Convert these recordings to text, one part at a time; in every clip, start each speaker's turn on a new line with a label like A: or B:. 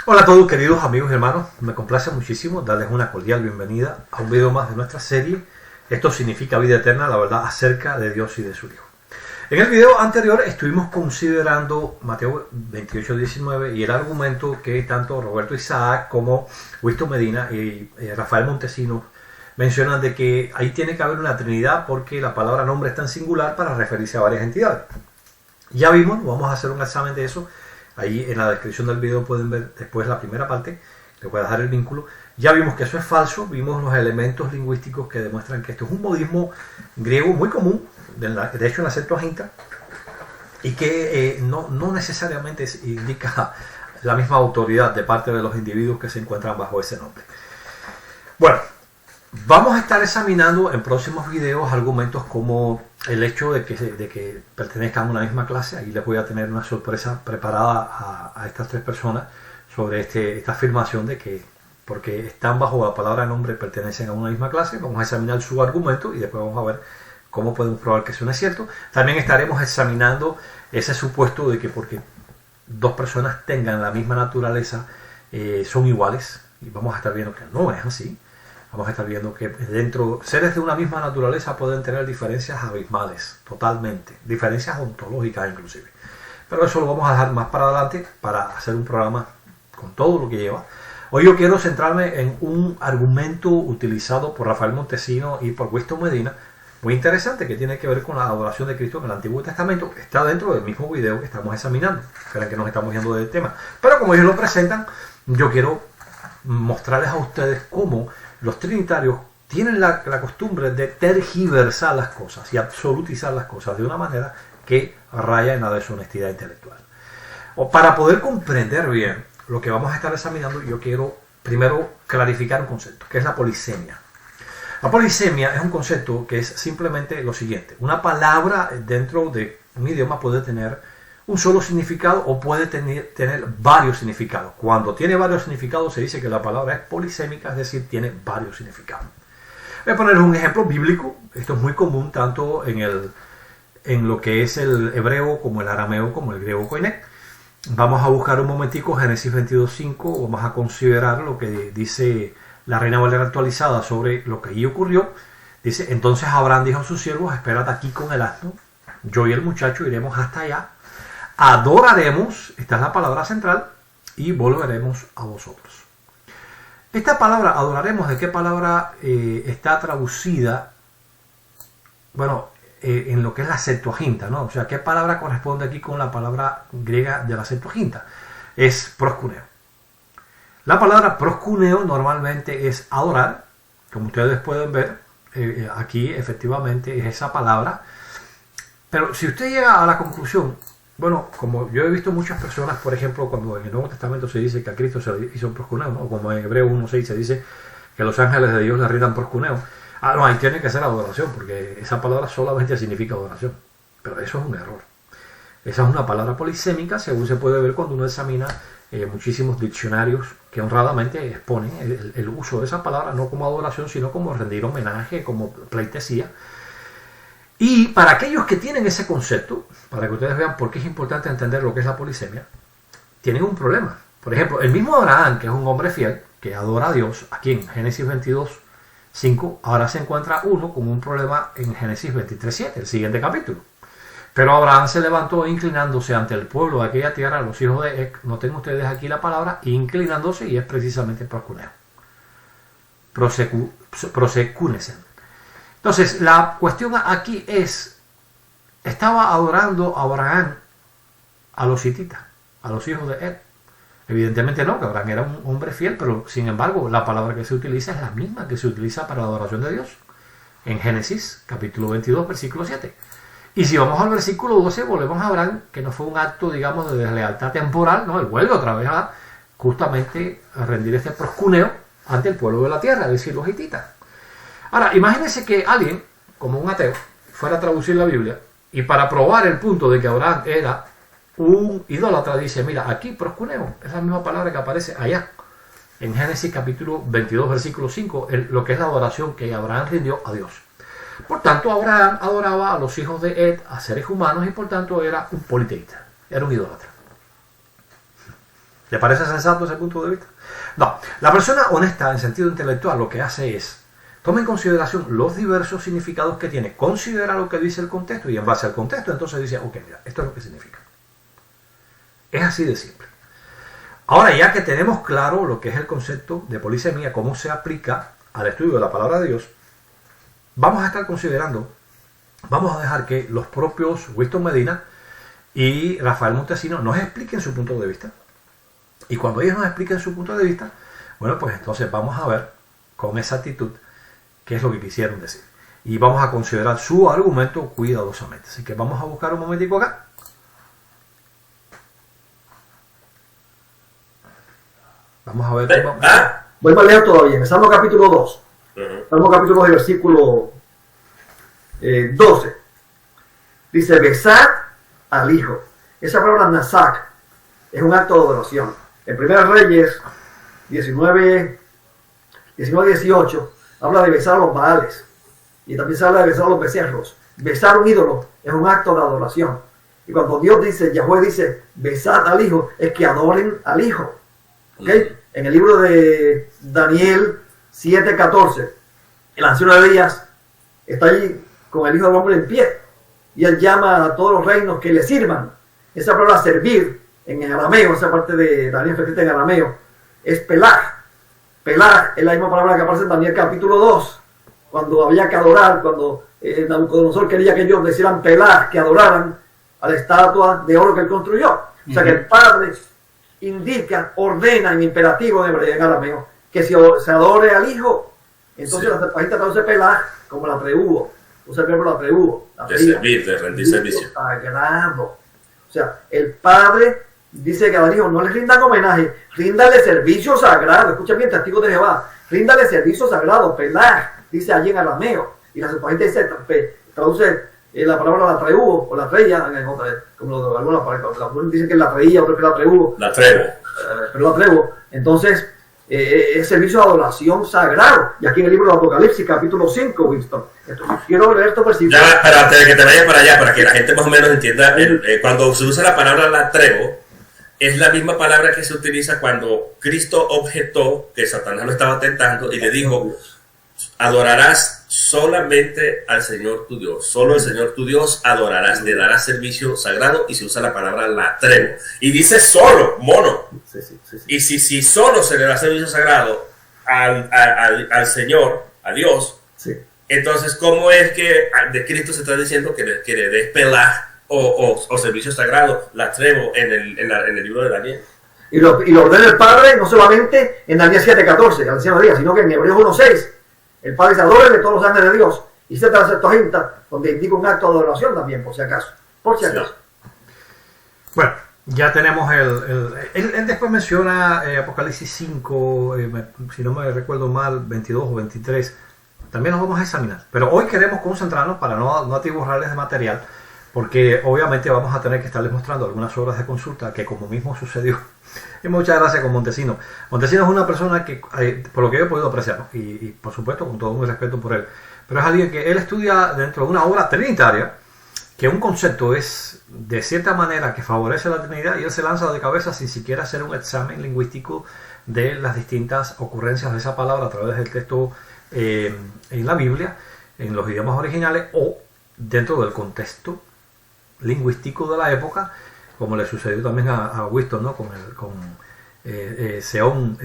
A: Hola a todos queridos amigos y hermanos, me complace muchísimo darles una cordial bienvenida a un video más de nuestra serie Esto significa vida eterna, la verdad acerca de Dios y de su Hijo. En el video anterior estuvimos considerando Mateo 28:19 y el argumento que tanto Roberto Isaac como Wisto Medina y Rafael Montesino mencionan de que ahí tiene que haber una trinidad porque la palabra nombre está en singular para referirse a varias entidades. Ya vimos, vamos a hacer un examen de eso. Ahí en la descripción del video pueden ver después la primera parte, les voy a dejar el vínculo. Ya vimos que eso es falso, vimos los elementos lingüísticos que demuestran que esto es un modismo griego muy común, de hecho en la Septuaginta, y que no necesariamente indica la misma autoridad de parte de los individuos que se encuentran bajo ese nombre. Bueno, vamos a estar examinando en próximos videos argumentos como el hecho de que pertenezcan a una misma clase. Ahí les voy a tener una sorpresa preparada a estas tres personas sobre esta afirmación de que porque están bajo la palabra nombre pertenecen a una misma clase. Vamos a examinar su argumento y después vamos a ver cómo podemos probar que eso no es cierto. También estaremos examinando ese supuesto de que porque dos personas tengan la misma naturaleza son iguales, y vamos a estar viendo que no es así. Vamos a estar viendo que seres de una misma naturaleza pueden tener diferencias abismales, totalmente, diferencias ontológicas inclusive. Pero eso lo vamos a dejar más para adelante para hacer un programa con todo lo que lleva. Hoy yo quiero centrarme en un argumento utilizado por Rafael Montesino y por Wisto Medina, muy interesante, que tiene que ver con la adoración de Cristo en el Antiguo Testamento. Está dentro del mismo video que estamos examinando. Creen que nos estamos yendo del tema. Pero como ellos lo presentan, yo quiero mostrarles a ustedes cómo los trinitarios tienen la costumbre de tergiversar las cosas y absolutizar las cosas de una manera que raya en la deshonestidad intelectual. Para poder comprender bien lo que vamos a estar examinando, yo quiero primero clarificar un concepto, que es la polisemia. La polisemia es un concepto que es simplemente lo siguiente: una palabra dentro de un idioma puede tener un solo significado o puede tener varios significados. Cuando tiene varios significados se dice que la palabra es polisémica, es decir, tiene varios significados. Voy a poner un ejemplo bíblico. Esto es muy común tanto en lo que es el hebreo como el arameo como el griego koiné. Vamos a buscar un momentico Génesis 22:5, vamos a considerar lo que dice la Reina Valera actualizada sobre lo que allí ocurrió. Dice: entonces Abraham dijo a sus siervos, esperad aquí con el asno, yo y el muchacho iremos hasta allá, adoraremos, esta es la palabra central, y volveremos a vosotros. Esta palabra adoraremos, ¿de qué palabra está traducida? Bueno, en lo que es la Septuaginta, ¿no? O sea, ¿qué palabra corresponde aquí con la palabra griega de la Septuaginta? Es proskuneo. La palabra proskuneo normalmente es adorar, como ustedes pueden ver, aquí efectivamente es esa palabra. Pero si usted llega a la conclusión, bueno, como yo he visto muchas personas, por ejemplo, cuando en el Nuevo Testamento se dice que a Cristo se le hizo un proskuneo, ¿no? O como en Hebreo 1:6 se dice que los ángeles de Dios le rindan proskuneo. No, ahí tiene que ser adoración, porque esa palabra solamente significa adoración. Pero eso es un error. Esa es una palabra polisémica, según se puede ver cuando uno examina muchísimos diccionarios que honradamente exponen el uso de esa palabra, no como adoración, sino como rendir homenaje, como pleitesía. Y para aquellos que tienen ese concepto, para que ustedes vean por qué es importante entender lo que es la polisemia, tienen un problema. Por ejemplo, el mismo Abraham, que es un hombre fiel, que adora a Dios, aquí en Génesis 22:5, ahora se encuentra uno con un problema en Génesis 23:7, el siguiente capítulo. Pero Abraham se levantó inclinándose ante el pueblo de aquella tierra, los hijos de Ec, noten ustedes aquí la palabra, inclinándose, y es precisamente proskuneo. Prosecúnesen. Entonces, la cuestión aquí es, estaba adorando Abraham a los hititas, a los hijos de Ed. Evidentemente no, que Abraham era un hombre fiel, pero sin embargo la palabra que se utiliza es la misma que se utiliza para la adoración de Dios en Génesis capítulo 22 versículo 7. Y si vamos al versículo 12, volvemos a Abraham, que no fue un acto, digamos, de deslealtad temporal, no, él vuelve otra vez a justamente a rendir este proscuneo ante el pueblo de la tierra, es decir, los hititas. Ahora, imagínense que alguien, como un ateo, fuera a traducir la Biblia y para probar el punto de que Abraham era un idólatra, dice: mira, aquí proscuneo, es la misma palabra que aparece allá en Génesis capítulo 22 versículo 5, lo que es la adoración que Abraham rindió a Dios. Por tanto, Abraham adoraba a los hijos de Ed, a seres humanos, y por tanto era un politeísta, era un idólatra. ¿Le parece sensato ese punto de vista? No. La persona honesta en sentido intelectual lo que hace es toma en consideración los diversos significados que tiene, considera lo que dice el contexto y en base al contexto entonces dice, ok, mira, esto es lo que significa. Es así de simple. Ahora, ya que tenemos claro lo que es el concepto de polisemia, cómo se aplica al estudio de la palabra de Dios, vamos a estar considerando, vamos a dejar que los propios Winston Medina y Rafael Montesino nos expliquen su punto de vista. Y cuando ellos nos expliquen su punto de vista, bueno, pues entonces vamos a ver con exactitud qué es lo que quisieron decir. Y vamos a considerar su argumento cuidadosamente. Así que vamos a buscar un momentico acá. Vamos a ver.
B: Voy más lejos todavía. Salmo capítulo 2. Salmo capítulo 2, versículo 12. Dice, besad al Hijo. Esa palabra nasak es un acto de adoración. En 1 Reyes 19-18 habla de besar a los baales. Y también se habla de besar a los becerros. Besar un ídolo es un acto de adoración. Y cuando Dios dice, Yahweh dice, besad al Hijo, es que adoren al Hijo. ¿Okay? En el libro de Daniel 7:14, el anciano de Elías está allí con el Hijo del Hombre en pie. Y él llama a todos los reinos que le sirvan. Esa palabra servir en arameo, esa parte de Daniel escrita en arameo, es pelar. Pelar es la misma palabra que aparece en Daniel capítulo 2, cuando había que adorar, cuando Nabucodonosor quería que ellos le hicieran pelar, que adoraran a la estatua de oro que él construyó. O sea que el Padre indica, ordena en imperativo en arameo, que se adore al Hijo. Entonces la Septuaginta traduce pelar como la treuo. Usa el verbo la treuo.
C: De servir, de rendir servicio.
B: Sagrado. O sea, el Padre dice que al Hijo no le rindan homenaje, ríndale servicio sagrado. Escucha bien, testigos de Jehová. Ríndale servicio sagrado, pelar, dice allí en arameo. Y la Septuaginta dice, traduce la palabra la treuo o la treya, como algunos dicen que es la treya, otros que es la treuo.
C: La trevo.
B: Pero la trevo. Entonces, es servicio de adoración sagrado. Y aquí en el libro de Apocalipsis, capítulo 5, Winston. Entonces, quiero leer esto versículo.
C: Ya, pero antes de que te vayas para allá, para que la gente más o menos entienda, cuando se usa la palabra la trevo, es la misma palabra que se utiliza cuando Cristo objetó que Satanás lo estaba tentando y le dijo, adorarás solamente al Señor tu Dios, solo al Señor tu Dios adorarás, le darás servicio sagrado, y se usa la palabra la trevo. Y dice solo, mono.
B: Sí.
C: Y si solo se le da servicio sagrado al Señor, a Dios,
B: Sí.
C: entonces ¿cómo es que de Cristo se está diciendo que le des pelah o servicio sagrado, la trevo en el libro de Daniel?
B: Y lo ordena el Padre no solamente en Daniel 7:14, al anciano de Elías, sino que en Hebreos 1:6. El Padre se adora de todos los ángeles de Dios. Y se trata de Septuaginta, donde indica un acto de adoración también, por si acaso.
C: Sí.
A: Bueno, ya tenemos él después menciona Apocalipsis 5, si no me recuerdo mal, 22 o 23. También nos vamos a examinar. Pero hoy queremos concentrarnos para no atiborrarles de material, porque obviamente vamos a tener que estarles mostrando algunas obras de consulta que, como mismo sucedió, y muchas gracias con Montesino. Montesino es una persona que, por lo que yo he podido apreciar, ¿no? y por supuesto con todo mi respeto por él, pero es alguien que él estudia dentro de una obra trinitaria, que un concepto es de cierta manera que favorece la Trinidad, y él se lanza de cabeza sin siquiera hacer un examen lingüístico de las distintas ocurrencias de esa palabra a través del texto en la Biblia, en los idiomas originales o dentro del contexto lingüístico de la época, como le sucedió también a Winston, ¿no? con Seon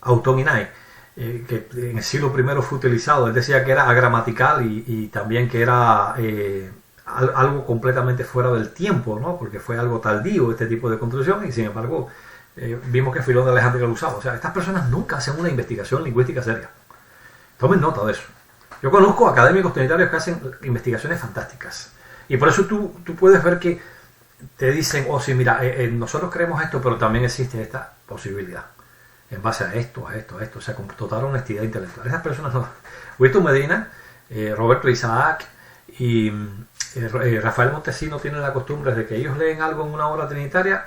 A: Autominai, que en el siglo I fue utilizado. Él decía que era agramatical y también que era algo completamente fuera del tiempo, ¿no? Porque fue algo tardío este tipo de construcción, y sin embargo vimos que Filón de Alejandría lo usaba. O sea, estas personas nunca hacen una investigación lingüística seria. Tomen nota de eso. Yo conozco académicos trinitarios que hacen investigaciones fantásticas, y por eso tú puedes ver que te dicen, oh sí, mira, nosotros creemos esto, pero también existe esta posibilidad en base a esto, o sea, con total honestidad intelectual. Esas personas no. Winston Medina, Roberto Isaac y Rafael Montesino tienen la costumbre de que ellos leen algo en una obra trinitaria,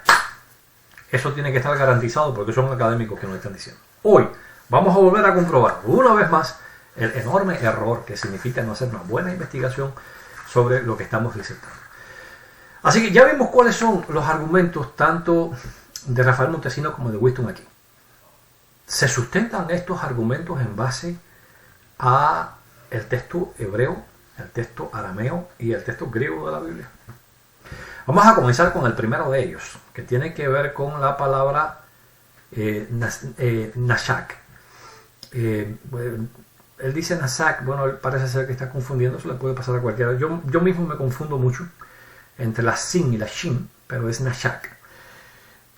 A: eso tiene que estar garantizado porque son académicos que nos están diciendo. Hoy vamos a volver a comprobar una vez más el enorme error que significa no hacer una buena investigación sobre lo que estamos disertando. Así que ya vimos cuáles son los argumentos tanto de Rafael Montesino como de Winston aquí. Se sustentan estos argumentos en base a el texto hebreo, el texto arameo y el texto griego de la Biblia. Vamos a comenzar con el primero de ellos, que tiene que ver con la palabra nashak. Él dice nasak, bueno, él parece ser que está confundiendo, eso le puede pasar a cualquiera. Yo mismo me confundo mucho entre la sin y la shin, pero es nashak.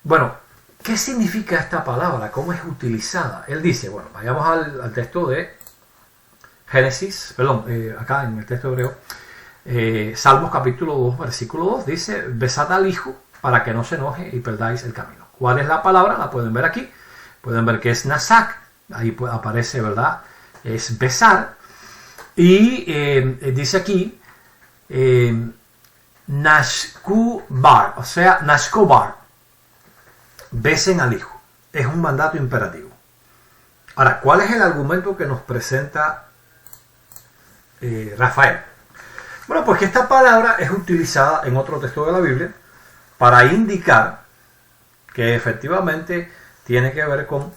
A: Bueno, ¿qué significa esta palabra? ¿Cómo es utilizada? Él dice, bueno, vayamos al texto de Génesis, perdón, acá en el texto hebreo, Salmos capítulo 2, versículo 2, dice, besad al hijo para que no se enoje y perdáis el camino. ¿Cuál es la palabra? La pueden ver aquí. Pueden ver que es nasak, ahí aparece, ¿verdad? Es besar. Y dice aquí, nashkubar, o sea, nashkobar, besen al hijo. Es un mandato imperativo. Ahora, ¿cuál es el argumento que nos presenta Rafael? Bueno, pues que esta palabra es utilizada en otro texto de la Biblia para indicar que efectivamente tiene que ver con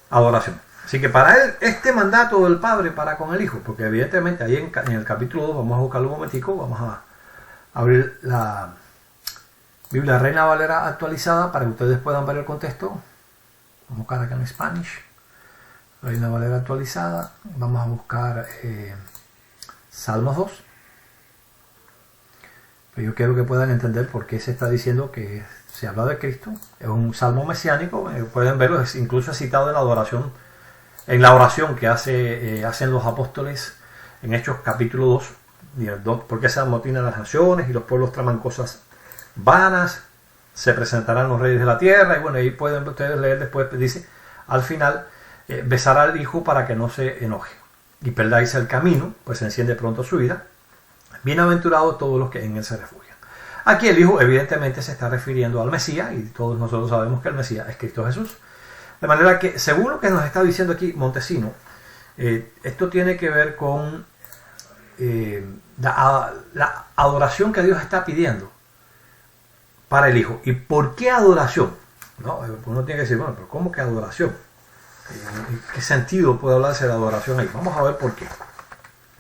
A: adoración. Así que para él, este mandato del Padre para con el Hijo, porque evidentemente ahí en el capítulo 2, vamos a buscarlo un momentico, vamos a abrir la Biblia Reina Valera actualizada para que ustedes puedan ver el contexto. Vamos a buscar acá en Spanish, Reina Valera actualizada, vamos a buscar Salmos 2. Pero yo quiero que puedan entender por qué se está diciendo que se habla de Cristo. Es un salmo mesiánico, pueden verlo, incluso es citado en la adoración, en la oración que hacen los apóstoles en Hechos capítulo 2, porque se amotinan las naciones y los pueblos traman cosas vanas, se presentarán los reyes de la tierra, y bueno, ahí pueden ustedes leer después, dice, al final, besar al hijo para que no se enoje, y perdáis el camino, pues se enciende pronto su ira. Bienaventurados todos los que en él se refugian. Aquí el Hijo evidentemente se está refiriendo al Mesías, y todos nosotros sabemos que el Mesías es Cristo Jesús. De manera que, según lo que nos está diciendo aquí Montesino, esto tiene que ver con la adoración que Dios está pidiendo para el Hijo. ¿Y por qué adoración? ¿No? Uno tiene que decir, bueno, pero ¿cómo que adoración? ¿Qué sentido puede hablarse de adoración ahí? Vamos a ver por qué.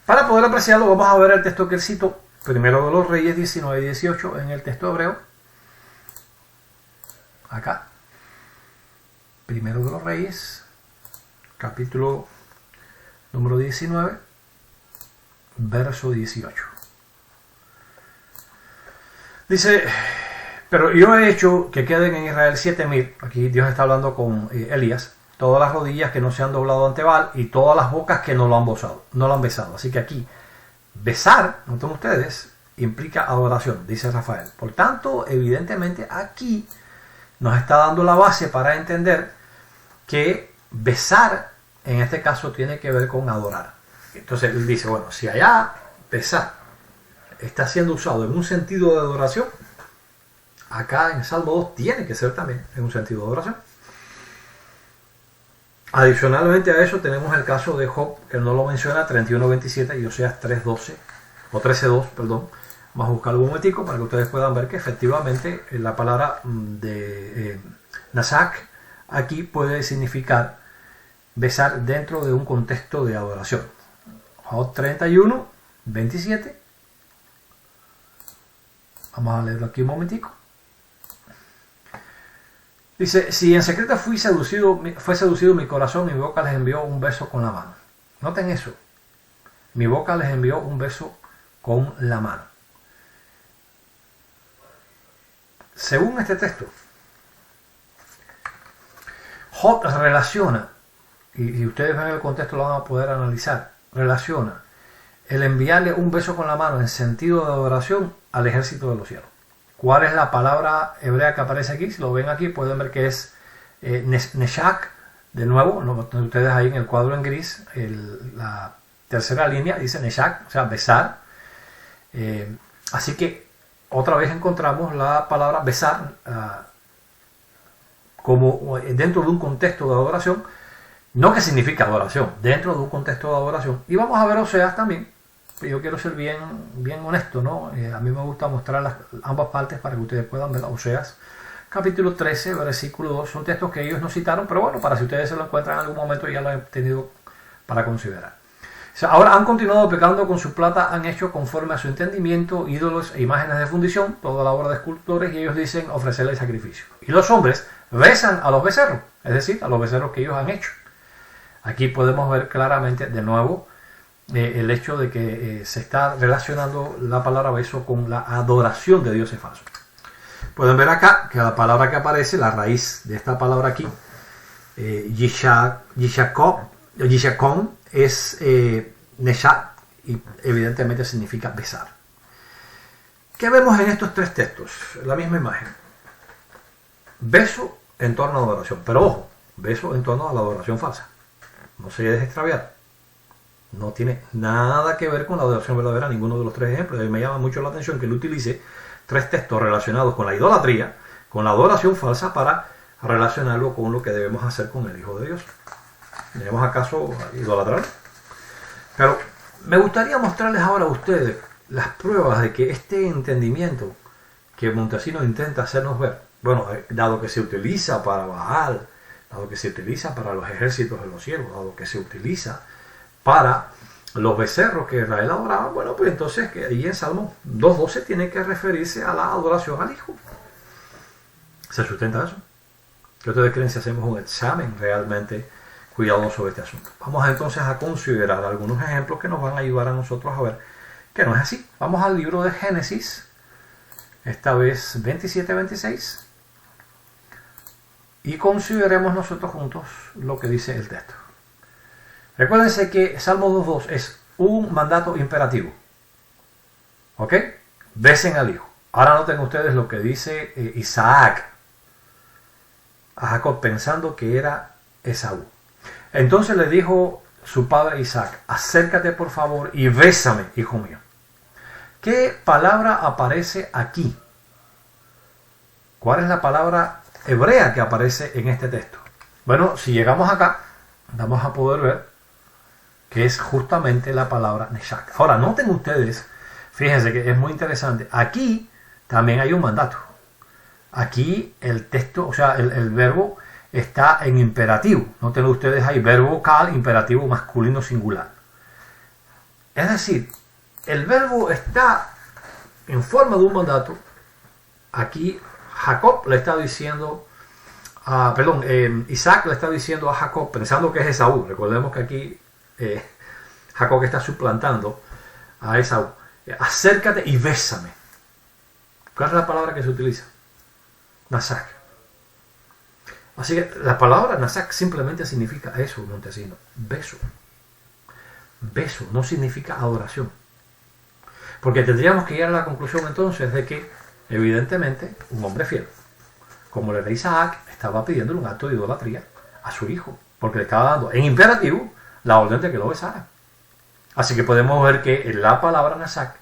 A: Para poder apreciarlo, vamos a ver el texto que él citó, primero de los Reyes 19 y 18 en el texto hebreo. Acá. Primero de los Reyes, capítulo número 19, verso 18. Dice, pero yo he hecho que queden en Israel 7,000, aquí Dios está hablando con Elías, todas las rodillas que no se han doblado ante Baal y todas las bocas que no lo han besado. Así que aquí, besar, noten ustedes, implica adoración, dice Rafael. Por tanto, evidentemente aquí nos está dando la base para entender que besar, en este caso, tiene que ver con adorar. Entonces él dice, bueno, si allá besar está siendo usado en un sentido de adoración, acá en Salmo 2 tiene que ser también en un sentido de adoración. Adicionalmente a eso tenemos el caso de Job, que no lo menciona, 31:27 y Oseas 3:12, o 13:2, perdón. Vamos a buscar un momentico para que ustedes puedan ver que efectivamente la palabra de nasak aquí puede significar besar dentro de un contexto de adoración. Job 31:27. Vamos a leerlo aquí un momentico. Dice, si en secreto fue seducido mi corazón, mi boca les envió un beso con la mano. Noten eso. Mi boca les envió un beso con la mano. Según este texto, Job relaciona, y ustedes ven el contexto, lo van a poder analizar, relaciona el enviarle un beso con la mano en sentido de adoración al ejército de los cielos. ¿Cuál es la palabra hebrea que aparece aquí? Si lo ven aquí, pueden ver que es neshak. De nuevo, ustedes ahí en el cuadro en gris, la tercera línea dice neshak, o sea, besar. Así que otra vez encontramos la palabra besar como dentro de un contexto de adoración, no que significa adoración, dentro de un contexto de adoración. Y vamos a ver Oseas también. Yo quiero ser bien honesto, ¿no? A mí me gusta mostrar ambas partes para que ustedes puedan ver Oseas capítulo 13, versículo 2. Son textos que ellos no citaron, pero bueno, para si ustedes se lo encuentran en algún momento ya lo han tenido para considerar. O sea, ahora han continuado pecando con su plata, han hecho conforme a su entendimiento ídolos e imágenes de fundición, toda la obra de escultores, y ellos dicen ofrecerle sacrificio. Y los hombres besan a los becerros, es decir, a los becerros que ellos han hecho. Aquí podemos ver claramente de nuevo el hecho de que se está relacionando la palabra beso con la adoración de dioses falsos. Pueden ver acá que la palabra que aparece, la raíz de esta palabra aquí, Yishakon, es Neshak, y evidentemente significa besar. ¿Qué vemos en estos tres textos? La misma imagen. Beso en torno a la adoración, pero ojo, beso en torno a la adoración falsa. No se deje extraviar. No tiene nada que ver con la adoración verdadera, ninguno de los tres ejemplos. Y me llama mucho la atención que él utilice tres textos relacionados con la idolatría, con la adoración falsa, para relacionarlo con lo que debemos hacer con el Hijo de Dios. ¿Debemos acaso idolatrar? Pero me gustaría mostrarles ahora a ustedes las pruebas de que este entendimiento que Montesino intenta hacernos ver, bueno, dado que se utiliza para Baal, dado que se utiliza para los ejércitos de los cielos, dado que se utiliza para los becerros que Israel adoraba, bueno, pues entonces que ahí en Salmo 2.12 tiene que referirse a la adoración al Hijo. ¿Se sustenta eso? ¿Qué ustedes creen si hacemos un examen realmente cuidadoso sobre este asunto? Vamos entonces a considerar algunos ejemplos que nos van a ayudar a nosotros a ver que no es así. Vamos al libro de Génesis, esta vez 27-26, y consideremos nosotros juntos lo que dice el texto. Recuérdense que Salmo 2.2 es un mandato imperativo. ¿Ok? Besen al Hijo. Ahora noten ustedes lo que dice Isaac a Jacob pensando que era Esaú. Entonces le dijo su padre Isaac: acércate por favor y bésame, hijo mío. ¿Qué palabra aparece aquí? ¿Cuál es la palabra hebrea que aparece en este texto? Bueno, si llegamos acá, vamos a poder ver que es justamente la palabra Neshak. Ahora, noten ustedes, fíjense que es muy interesante. Aquí también hay un mandato. Aquí el texto, o sea, el verbo está en imperativo. Noten ustedes ahí, verbo vocal, imperativo masculino singular. Es decir, el verbo está en forma de un mandato. Aquí Jacob le está diciendo, Isaac le está diciendo a Jacob, pensando que es Esaú. Recordemos que aquí Jacob está suplantando a Esaú. Acércate y bésame. ¿Cuál es la palabra que se utiliza? Nasak. Así que la palabra Nasak simplemente significa eso, Montesino, beso. Beso no significa adoración. Porque tendríamos que llegar a la conclusión entonces de que, evidentemente, un hombre fiel, como el rey Isaac, estaba pidiendo un acto de idolatría a su hijo, porque le estaba dando en imperativo la orden de que lo besara. Así que podemos ver que la palabra Nasak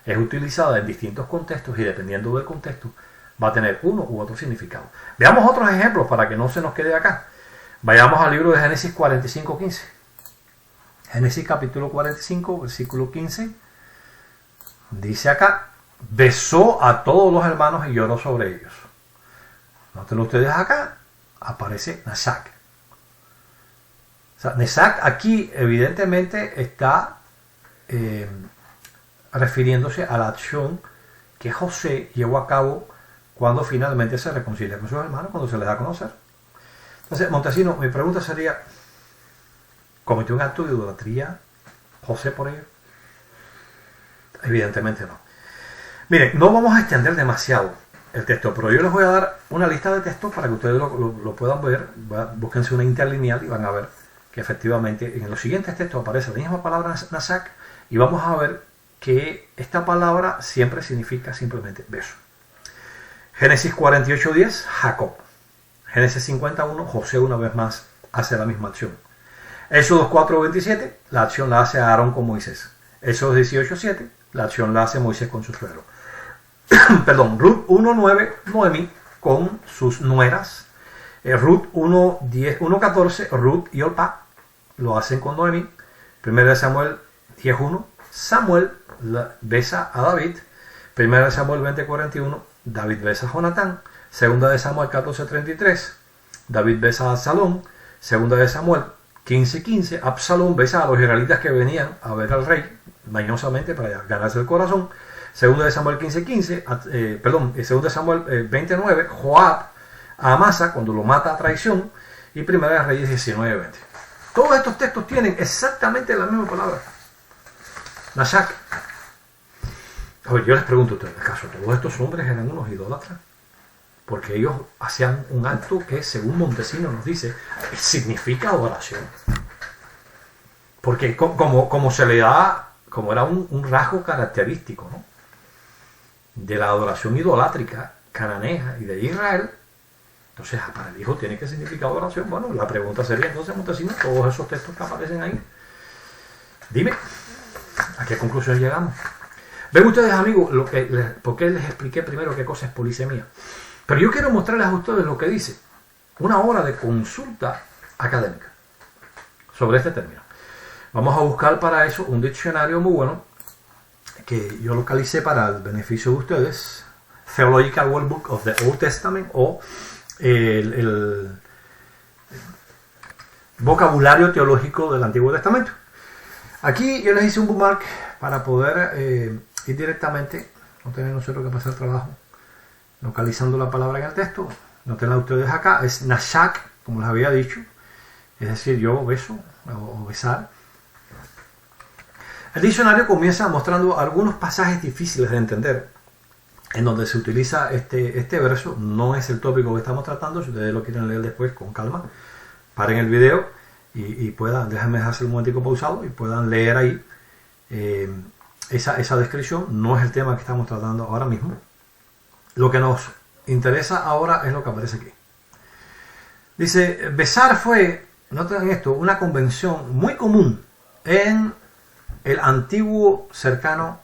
A: es utilizada en distintos contextos y dependiendo del contexto va a tener uno u otro significado. Veamos otros ejemplos para que no se nos quede acá. Vayamos al libro de Génesis 45:15. Génesis capítulo 45, versículo 15. Dice acá: besó a todos los hermanos y lloró sobre ellos. Noten ustedes acá, aparece Nasak. O sea, Nasak aquí evidentemente está refiriéndose a la acción que José llevó a cabo cuando finalmente se reconcilia con sus hermanos, cuando se les da a conocer. Entonces, Montesino, mi pregunta sería: ¿cometió un acto de idolatría José por ello? Evidentemente no. Miren, no vamos a extender demasiado el texto, pero yo les voy a dar una lista de textos para que ustedes lo puedan ver. Búsquense una interlineal y van a ver que efectivamente en los siguientes textos aparece la misma palabra Nasak, y vamos a ver que esta palabra siempre significa simplemente beso. Génesis 48:10, Jacob. Génesis 51, José una vez más hace la misma acción. Éxodo 4:27, la acción la hace Aarón con Moisés. Éxodo 18:7, la acción la hace Moisés con su suegro. Perdón, Ruth 1:9, Noemí con sus nueras. Ruth 1:14, Ruth y Orpá lo hacen con Noemí. 1 Samuel 10:1, Samuel besa a David. 1 Samuel 20:41, David besa a Jonatán. Segunda de Samuel 14:33, David besa a Absalón. Segunda de Samuel 15:15, Absalón besa a los israelitas que venían a ver al rey, mañosamente para ganarse el corazón. Segunda de Samuel 15:15, segunda de Samuel 29, Joab a Amasa cuando lo mata a traición. Y Primera de Reyes 19:20. Todos estos textos tienen exactamente la misma palabra. Nashak. Oye, yo les pregunto a ustedes, ¿acaso todos estos hombres eran unos idólatras? Porque ellos hacían un acto que, según Montesino nos dice, significa adoración. Porque como se le da, como era un rasgo característico, ¿no?, de la adoración idolátrica cananea y de Israel, entonces para el Hijo tiene que significar adoración. Bueno, la pregunta sería entonces, Montesino, todos esos textos que aparecen ahí, dime, ¿a qué conclusión llegamos? Ven ustedes, amigos, por qué les expliqué primero qué cosa es polisemia. Pero yo quiero mostrarles a ustedes lo que dice una hora de consulta académica sobre este término. Vamos a buscar para eso un diccionario muy bueno que yo localicé para el beneficio de ustedes, Theological Workbook of the Old Testament, o el vocabulario teológico del Antiguo Testamento. Aquí yo les hice un bookmark para poder ir directamente, no tener nosotros que pasar trabajo localizando la palabra en el texto. Notenla ustedes acá, es nashak, como les había dicho, es decir, yo beso o besar. El diccionario comienza mostrando algunos pasajes difíciles de entender en donde se utiliza este verso. No es el tópico que estamos tratando. Si ustedes lo quieren leer después con calma, paren el video y puedan, déjenme hacer un momentico pausado y puedan leer ahí esa descripción. No es el tema que estamos tratando ahora mismo. Lo que nos interesa ahora es lo que aparece aquí. Dice, besar fue, noten esto, una convención muy común en el antiguo cercano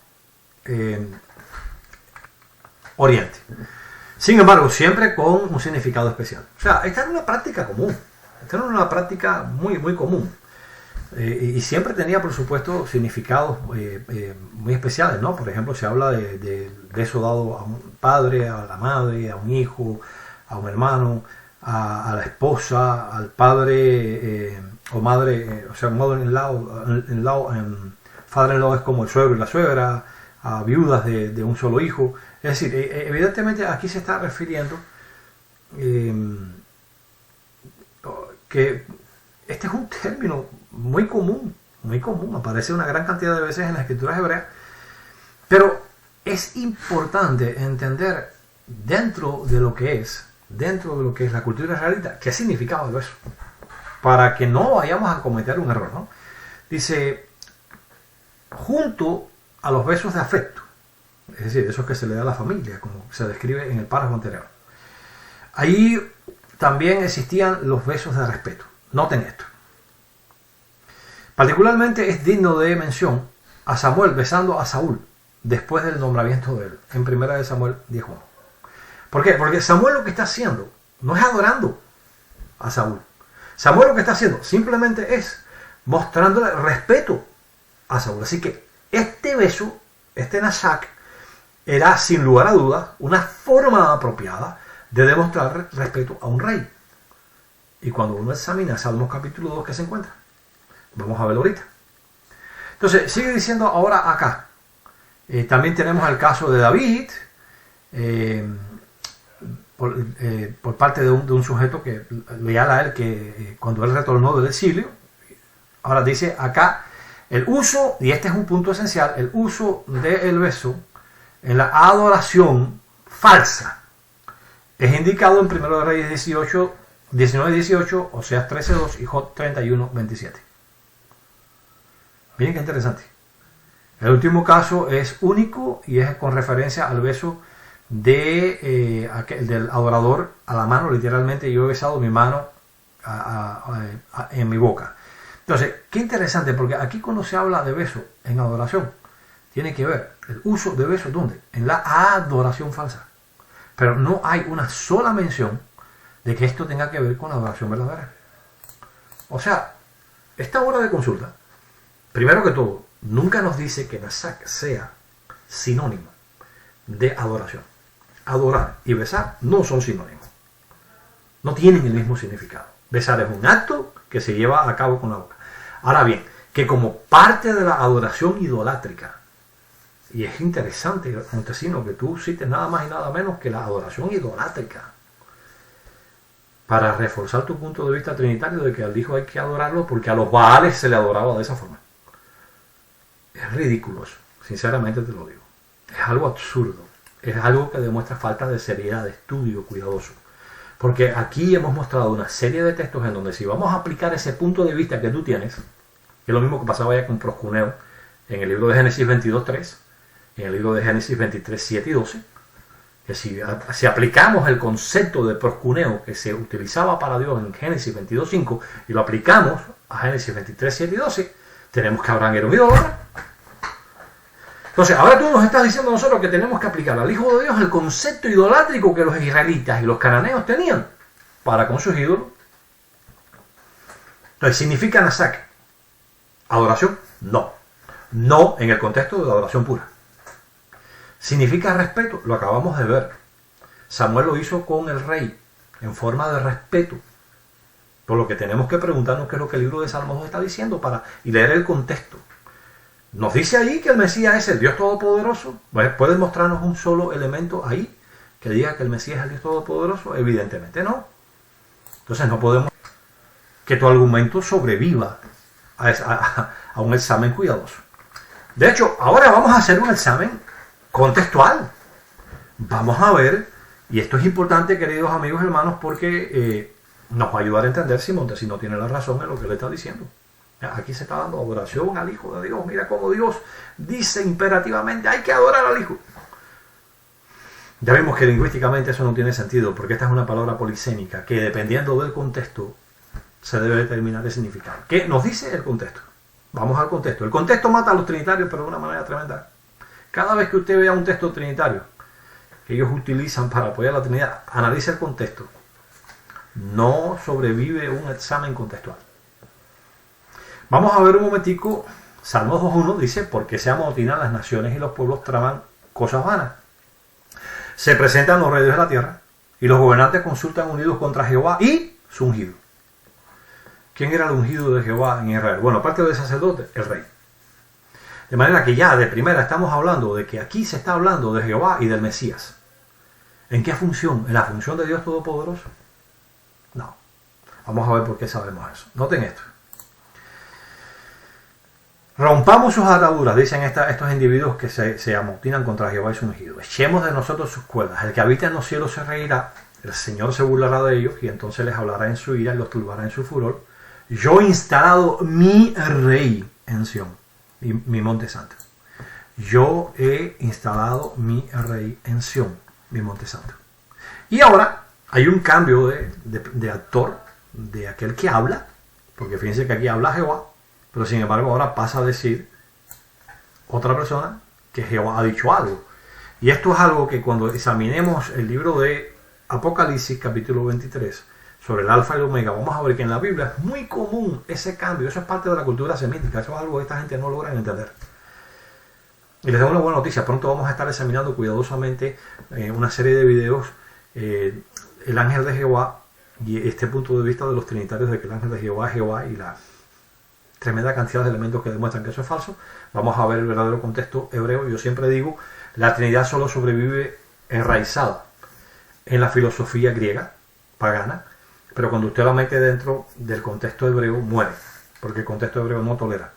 A: Oriente. Sin embargo, siempre con un significado especial. O sea, esta era una práctica común. Esta era una práctica muy, muy común. Y siempre tenía, por supuesto, significados muy especiales, ¿no? Por ejemplo, se habla de beso dado a un padre, a la madre, a un hijo, a un hermano, a la esposa, al padre o madre, o sea, mother-in-law, father-in-law es como el suegro y la suegra, a viudas de un solo hijo. Es decir, evidentemente aquí se está refiriendo que este es un término muy común, aparece una gran cantidad de veces en las escrituras hebreas, pero es importante entender dentro de lo que es la cultura israelita, qué significaba eso, para que no vayamos a cometer un error, ¿no? Dice, junto a los besos de afecto, es decir, esos que se le da a la familia, como se describe en el párrafo anterior, ahí también existían los besos de respeto. Noten esto. Particularmente es digno de mención a Samuel besando a Saúl después del nombramiento de él, en 1 Samuel 10:1. ¿Por qué? Porque Samuel lo que está haciendo no es adorando a Saúl. Samuel lo que está haciendo simplemente es mostrándole respeto a Saúl. Así que este beso, este nashak, era sin lugar a dudas una forma apropiada de demostrar respeto a un rey. Y cuando uno examina Salmos capítulo 2, ¿qué se encuentra? Vamos a verlo ahorita. Entonces, sigue diciendo ahora acá. También tenemos el caso de David, por parte de un sujeto que leal a él, que cuando él retornó del exilio. Ahora dice acá, el uso, y este es un punto esencial, el uso del beso en la adoración falsa es indicado en 1 Reyes 19:18, Oseas 13:2 y Job 31:27. Miren qué interesante. El último caso es único y es con referencia al beso del adorador a la mano. Literalmente, yo he besado mi mano en mi boca. Entonces, qué interesante, porque aquí cuando se habla de beso en adoración, tiene que ver el uso de besos, ¿dónde? En la adoración falsa. Pero no hay una sola mención de que esto tenga que ver con la adoración verdadera. O sea, esta hora de consulta, primero que todo, nunca nos dice que nashak sea sinónimo de adoración. adorar y besar no son sinónimos. No tienen el mismo significado. Besar es un acto que se lleva a cabo con la boca. Ahora bien, que como parte de la adoración idolátrica, y es interesante, Montesino, que tú cites nada más y nada menos que la adoración idolátrica, para reforzar tu punto de vista trinitario de que al Hijo hay que adorarlo porque a los Baales se le adoraba de esa forma. Es ridículo eso, sinceramente te lo digo. Es algo absurdo, es algo que demuestra falta de seriedad, de estudio cuidadoso. Porque aquí hemos mostrado una serie de textos en donde si vamos a aplicar ese punto de vista que tú tienes, que es lo mismo que pasaba ya con Proscuneo en el libro de Génesis 22.3, en el libro de Génesis 23.7 y 12, que si aplicamos el concepto de proscuneo que se utilizaba para Dios en Génesis 22.5 y lo aplicamos a Génesis 23.7 y 12, tenemos que Abraham era un idólatra. Entonces, ahora tú nos estás diciendo a nosotros que tenemos que aplicar al Hijo de Dios el concepto idolátrico que los israelitas y los cananeos tenían para con sus ídolos. Entonces, ¿significa nasak adoración? No. No en el contexto de la adoración pura. ¿Significa respeto? Lo acabamos de ver. Samuel lo hizo con el rey, en forma de respeto. Por lo que tenemos que preguntarnos qué es lo que el libro de Salmos nos está diciendo y leer el contexto. ¿Nos dice ahí que el Mesías es el Dios Todopoderoso? Bueno, ¿puedes mostrarnos un solo elemento ahí que diga que el Mesías es el Dios Todopoderoso? Evidentemente no. Entonces no podemos que tu argumento sobreviva a un examen cuidadoso. De hecho, ahora vamos a hacer un examen contextual. Vamos a ver, y esto es importante, queridos amigos y hermanos, porque nos va a ayudar a entender si Montesino tiene la razón en lo que le está diciendo. Aquí se está dando adoración al Hijo de Dios. Mira cómo Dios dice imperativamente, hay que adorar al Hijo. Ya vimos que lingüísticamente eso no tiene sentido, porque esta es una palabra polisémica, que dependiendo del contexto, se debe determinar el significado. ¿Qué nos dice el contexto? Vamos al contexto. El contexto mata a los trinitarios, pero de una manera tremenda. Cada vez que usted vea un texto trinitario que ellos utilizan para apoyar la Trinidad, analice el contexto. No sobrevive un examen contextual. Vamos a ver un momentico. Salmos 2.1 dice, porque se amotinan las naciones y los pueblos traman cosas vanas. Se presentan los reyes de la tierra y los gobernantes consultan unidos contra Jehová y su ungido. ¿Quién era el ungido de Jehová en Israel? Bueno, aparte del sacerdote, el rey. De manera que ya de primera estamos hablando de que aquí se está hablando de Jehová y del Mesías. ¿En qué función? ¿En la función de Dios Todopoderoso? No. Vamos a ver por qué sabemos eso. Noten esto. Rompamos sus ataduras, dicen estos individuos que se amotinan contra Jehová y su ungido. Echemos de nosotros sus cuerdas. El que habita en los cielos se reirá, el Señor se burlará de ellos y entonces les hablará en su ira y los turbará en su furor. Yo he instalado mi rey en Sión, y mi monte santo. Yo he instalado mi rey en Sión, mi monte santo. Y ahora hay un cambio de actor, de aquel que habla, porque fíjense que aquí habla Jehová, pero sin embargo ahora pasa a decir otra persona que Jehová ha dicho algo. Y esto es algo que cuando examinemos el libro de Apocalipsis capítulo 23 sobre el alfa y el omega, vamos a ver que en la Biblia es muy común ese cambio. Eso es parte de la cultura semítica, eso es algo que esta gente no logra entender. Y les doy una buena noticia, pronto vamos a estar examinando cuidadosamente una serie de videos, el ángel de Jehová y este punto de vista de los trinitarios de que el ángel de Jehová es Jehová y la tremenda cantidad de elementos que demuestran que eso es falso. Vamos a ver el verdadero contexto hebreo. Yo siempre digo, la Trinidad solo sobrevive enraizada en la filosofía griega, pagana, pero cuando usted la mete dentro del contexto hebreo, muere, porque el contexto hebreo no tolera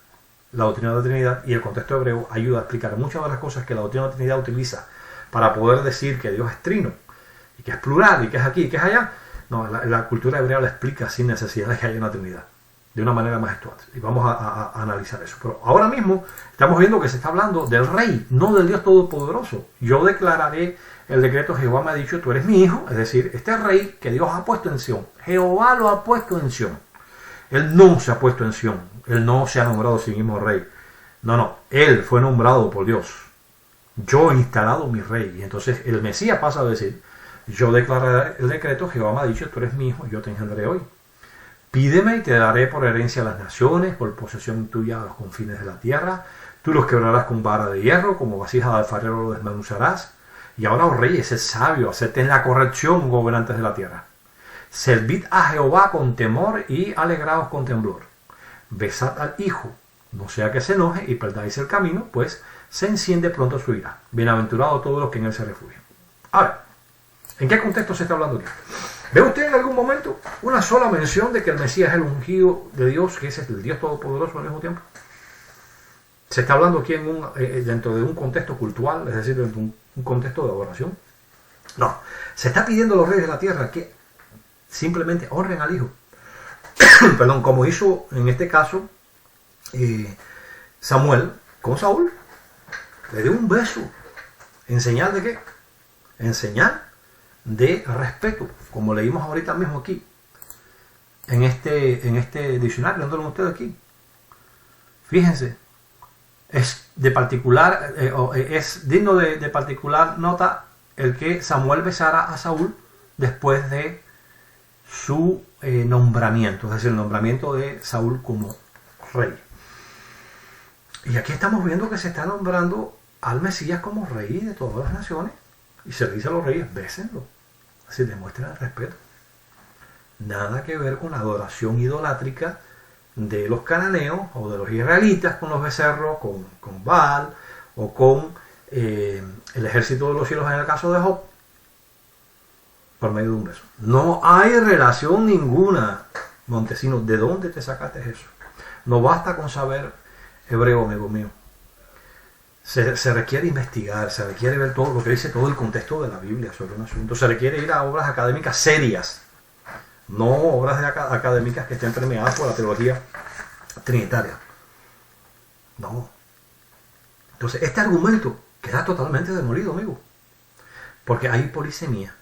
A: la doctrina de la Trinidad y el contexto hebreo ayuda a explicar muchas de las cosas que la doctrina de la Trinidad utiliza para poder decir que Dios es trino, y que es plural, y que es aquí, y que es allá. No, la cultura hebrea la explica sin necesidad de que haya una Trinidad, de una manera majestuosa. Y vamos a analizar eso. Pero ahora mismo estamos viendo que se está hablando del rey, no del Dios Todopoderoso. Yo declararé el decreto, Jehová me ha dicho, tú eres mi hijo. Es decir, este rey que Dios ha puesto en Sión, Jehová lo ha puesto en Sión. Él no se ha puesto en Sión. Él no se ha nombrado a sí mismo rey. No. Él fue nombrado por Dios. Yo he instalado mi rey. Y entonces el Mesías pasa a decir, yo declararé el decreto, Jehová me ha dicho, tú eres mi hijo, yo te engendré hoy. Pídeme y te daré por herencia a las naciones, por posesión tuya a los confines de la tierra. Tú los quebrarás con vara de hierro, como vasija de alfarero lo desmenuzarás. Y ahora, oh reyes, sed sabios, acepten la corrección, gobernantes de la tierra. Servid a Jehová con temor y alegraos con temblor. Besad al Hijo, no sea que se enoje y perdáis el camino, pues se enciende pronto su ira. Bienaventurados todos los que en él se refugian. Ahora, ¿en qué contexto se está hablando aquí? ¿Ve usted en algún momento una sola mención de que el Mesías es el ungido de Dios, que es el Dios Todopoderoso al mismo tiempo? Se está hablando aquí dentro de un contexto cultural, es decir, dentro de un contexto de adoración. No, se está pidiendo a los reyes de la tierra que simplemente honren al Hijo. Perdón, como hizo en este caso Samuel con Saúl. Le dio un beso. ¿En señal de qué? En señal de respeto, como leímos ahorita mismo aquí, en este diccionario, dándolo ustedes aquí. Fíjense, es digno de particular nota el que Samuel besara a Saúl después de su nombramiento, es decir, el nombramiento de Saúl como rey. Y aquí estamos viendo que se está nombrando al Mesías como rey de todas las naciones, y se le dice a los reyes, bésenlo, así demuestren el respeto. Nada que ver con la adoración idolátrica de los cananeos o de los israelitas con los becerros, con Baal o con el ejército de los cielos en el caso de Job, por medio de un beso. No hay relación ninguna, Montesino. ¿De dónde te sacaste eso? No basta con saber hebreo, amigo mío. Se requiere investigar, se requiere ver todo lo que dice todo el contexto de la Biblia sobre un asunto. Se requiere ir a obras académicas serias, no obras académicas que estén permeadas por la teología trinitaria. No. Entonces, este argumento queda totalmente demolido, amigo. Porque hay polisemia.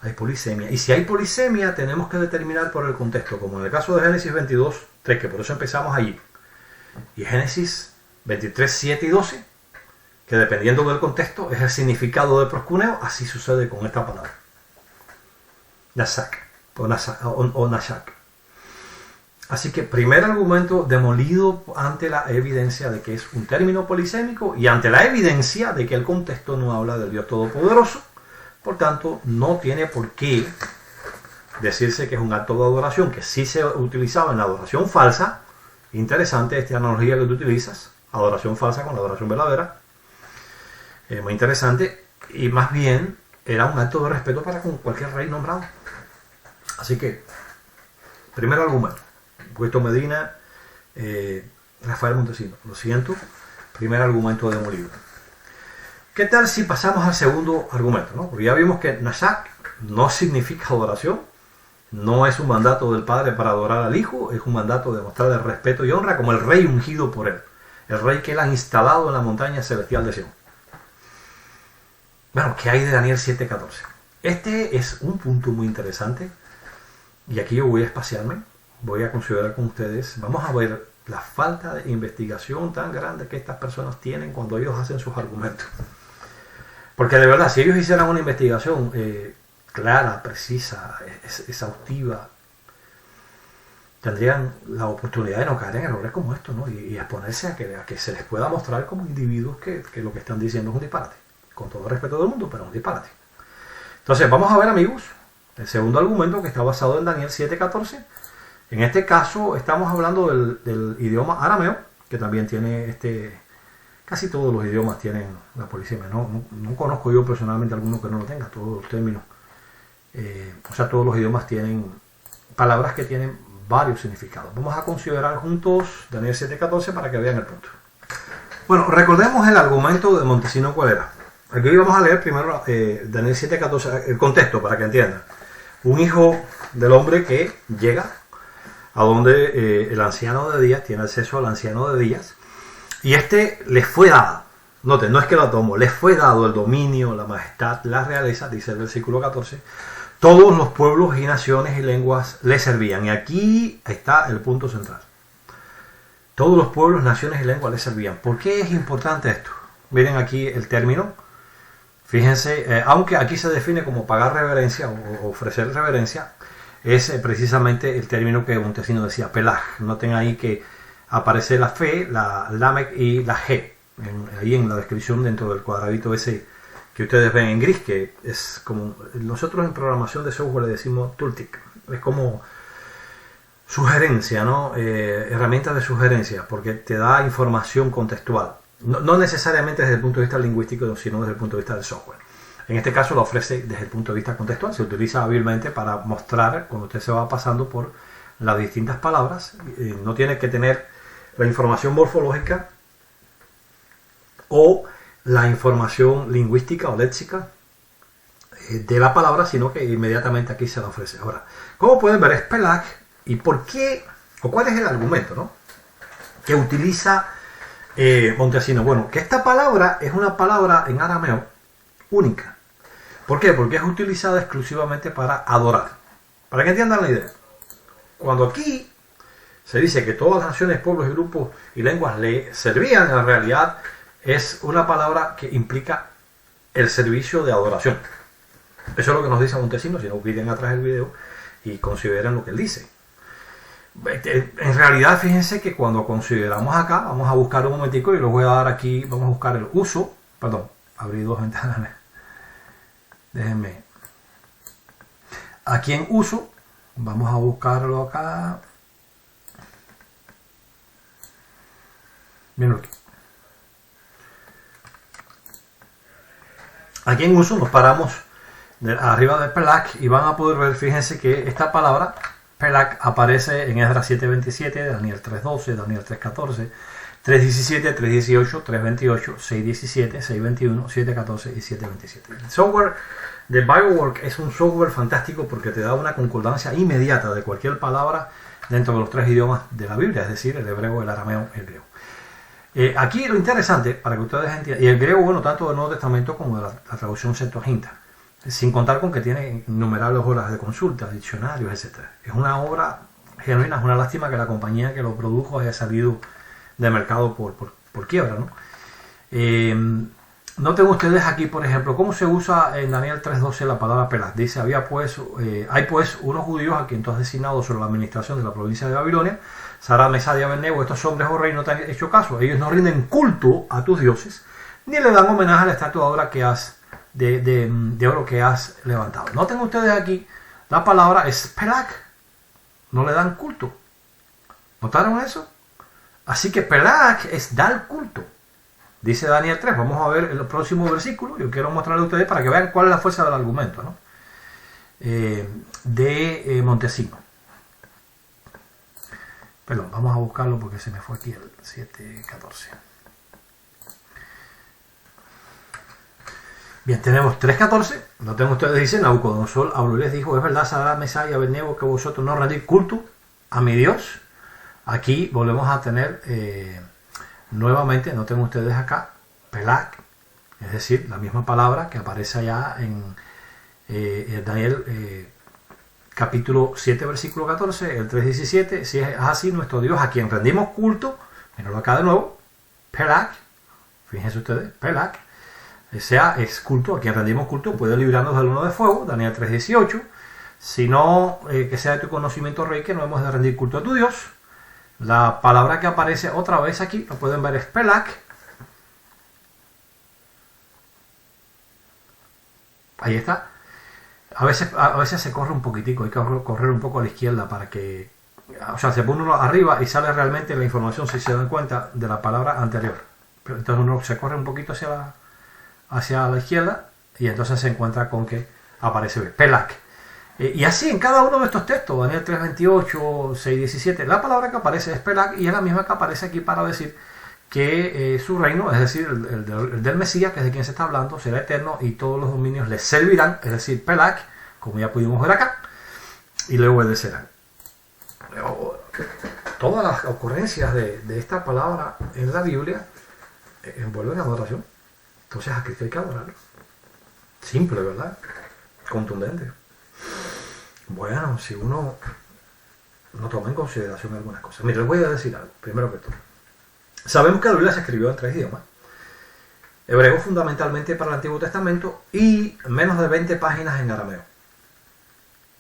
A: Hay polisemia. Y si hay polisemia, tenemos que determinar por el contexto, como en el caso de Génesis 22, 3, que por eso empezamos allí. Y Génesis 23, 7 y 12, que dependiendo del contexto es el significado de proscuneo. Así sucede con esta palabra. Nasak o Nashak. Así que primer argumento demolido ante la evidencia de que es un término polisémico y ante la evidencia de que el contexto no habla del Dios Todopoderoso. Por tanto, no tiene por qué decirse que es un acto de adoración, que sí se utilizaba en la adoración falsa. Interesante esta analogía que tú utilizas, adoración falsa con la adoración verdadera. Muy interesante, y más bien era un acto de respeto para con cualquier rey nombrado. Así que, primer argumento, Puesto Medina, Rafael Montesino, lo siento, primer argumento demolido. ¿Qué tal si pasamos al segundo argumento, ¿no? Porque ya vimos que Nashak no significa adoración, no es un mandato del Padre para adorar al Hijo, es un mandato de mostrarle respeto y honra como el rey ungido por él, el rey que él ha instalado en la montaña celestial de Sion. Bueno, ¿qué hay de Daniel 7:14? Este es un punto muy interesante, y aquí yo voy a espaciarme, voy a considerar con ustedes, vamos a ver la falta de investigación tan grande que estas personas tienen cuando ellos hacen sus argumentos. Porque de verdad, si ellos hicieran una investigación clara, precisa, exhaustiva, tendrían la oportunidad de no caer en errores como estos, ¿no? Y exponerse a que se les pueda mostrar como individuos que lo que están diciendo es un disparate. Con todo el respeto del mundo, pero es un disparate. Entonces, vamos a ver, amigos, el segundo argumento que está basado en Daniel 7:14. En este caso, estamos hablando del idioma arameo, que también tiene casi todos los idiomas tienen la polisemia. No conozco yo personalmente alguno que no lo tenga, todos los términos. Todos los idiomas tienen palabras que tienen varios significados. Vamos a considerar juntos Daniel 7:14 para que vean el punto. Bueno, recordemos el argumento de Montesino, ¿cuál era? Aquí vamos a leer primero Daniel 7:14, el contexto para que entiendan. Un hijo del hombre que llega a donde el anciano de días tiene acceso al anciano de días, y les fue dado, noten, no es que lo tomó, les fue dado el dominio, la majestad, la realeza, dice el versículo 14, todos los pueblos y naciones y lenguas le servían. Y aquí está el punto central. Todos los pueblos, naciones y lenguas le servían. ¿Por qué es importante esto? Miren aquí el término. Fíjense, aunque aquí se define como pagar reverencia o ofrecer reverencia, es precisamente el término que Montesino decía, pelaj. Noten ahí que aparece la fe, la lamek y la g, ahí en la descripción dentro del cuadradito ese que ustedes ven en gris, que es como, nosotros en programación de software le decimos tooltip, es como sugerencia, ¿no? Herramientas de sugerencia, porque te da información contextual, no necesariamente desde el punto de vista lingüístico, sino desde el punto de vista del software. En este caso lo ofrece desde el punto de vista contextual, se utiliza hábilmente para mostrar cuando usted se va pasando por las distintas palabras, no tiene que tener la información morfológica o la información lingüística o léxica de la palabra, sino que inmediatamente aquí se la ofrece. Ahora, como pueden ver, es Pelach, y por qué, o cuál es el argumento, ¿no?, que utiliza Montesino. Bueno, que esta palabra es una palabra en arameo única. ¿Por qué? Porque es utilizada exclusivamente para adorar. Para que entiendan la idea. Cuando aquí se dice que todas las naciones, pueblos y grupos y lenguas le servían, en realidad es una palabra que implica el servicio de adoración. Eso es lo que nos dice Montesino, si no miren atrás el video y consideren lo que él dice. En realidad, fíjense que cuando consideramos acá, vamos a buscar un momentico y les voy a dar aquí, vamos a buscar el uso, perdón, abrí dos ventanas, déjenme. Aquí en uso, vamos a buscarlo acá. Miren aquí. Aquí en uso nos paramos arriba de Pelach y van a poder ver, fíjense que esta palabra Pelach aparece en Esdras 7:27, Daniel 3:12, Daniel 3:14, 3:17, 3:18, 3:28, 6:17, 6:21, 7:14 y 7:27. El software de BioWork es un software fantástico porque te da una concordancia inmediata de cualquier palabra dentro de los tres idiomas de la Biblia, es decir, el hebreo, el arameo y el griego. Aquí lo interesante, para que ustedes entiendan, y el griego, bueno, tanto del Nuevo Testamento como de la traducción Septuaginta, sin contar con que tiene innumerables horas de consulta, diccionarios, etc. Es una obra genuina, es una lástima que la compañía que lo produjo haya salido de mercado por quiebra, ¿no? Noten ustedes aquí, por ejemplo, cómo se usa en Daniel 3:12 la palabra Pelach. Dice, hay pues unos judíos a quien tú has designado sobre la administración de la provincia de Babilonia, Sará, Mesad y Abednego, estos hombres, oh rey, no te han hecho caso. Ellos no rinden culto a tus dioses, ni le dan homenaje a la estatua de oro de oro que has levantado. Noten ustedes aquí, la palabra es Pelach. No le dan culto. ¿Notaron eso? Así que Pelach es dar culto. Dice Daniel 3, vamos a ver el próximo versículo. Yo quiero mostrarle a ustedes para que vean cuál es la fuerza del argumento, ¿no? De Montesino. Perdón, vamos a buscarlo porque se me fue aquí el 7:14. Bien, tenemos 3:14. Noten ustedes, dice, Nabucodonosor habló y les dijo, es verdad, Sadrach, Mesach y Abednego, que vosotros no rendís culto a mi Dios. Aquí volvemos a tener nuevamente, noten ustedes acá, Pelach, es decir, la misma palabra que aparece allá en Daniel capítulo 7, versículo 14, el 3:17, si es así, nuestro Dios, a quien rendimos culto, mírenlo acá de nuevo, Pelach, fíjense ustedes, Pelach, sea es culto, a quien rendimos culto, puede librarnos del horno de fuego, Daniel 3:18, sino que sea de tu conocimiento, rey, que no hemos de rendir culto a tu Dios. La palabra que aparece otra vez aquí, lo pueden ver, es Pelach. Ahí está. A veces se corre un poquitico, hay que correr un poco a la izquierda para que, o sea, se pone uno arriba y sale realmente la información, si se dan cuenta, de la palabra anterior. Pero entonces uno se corre un poquito hacia la izquierda y entonces se encuentra con que aparece Pelach. Y así en cada uno de estos textos, Daniel 3:28, 6:17, la palabra que aparece es Pelach y es la misma que aparece aquí para decir que su reino, es decir, el del Mesías, que es de quien se está hablando, será eterno y todos los dominios le servirán, es decir, Pelach, como ya pudimos ver acá, y le obedecerán. Todas las ocurrencias de esta palabra en la Biblia envuelven adoración. Entonces a Cristo hay que adorarlo. Simple, ¿verdad? Contundente. Bueno, si uno no toma en consideración algunas cosas. Mira, les voy a decir algo, primero que todo. Sabemos que la Biblia se escribió en 3 idiomas. Hebreo fundamentalmente para el Antiguo Testamento y menos de 20 páginas en arameo.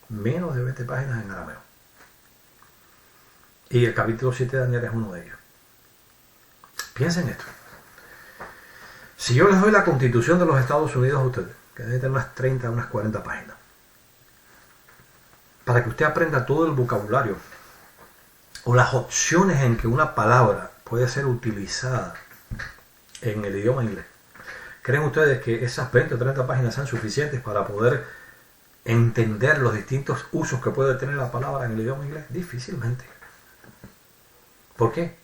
A: Menos de 20 páginas en arameo. Y el capítulo 7 de Daniel es uno de ellos. Piensen esto. Si yo les doy la Constitución de los Estados Unidos a ustedes, que debe tener unas 30, unas 40 páginas, para que usted aprenda todo el vocabulario o las opciones en que una palabra puede ser utilizada en el idioma inglés, ¿creen ustedes que esas 20 o 30 páginas sean suficientes para poder entender los distintos usos que puede tener la palabra en el idioma inglés? Difícilmente. ¿Por qué?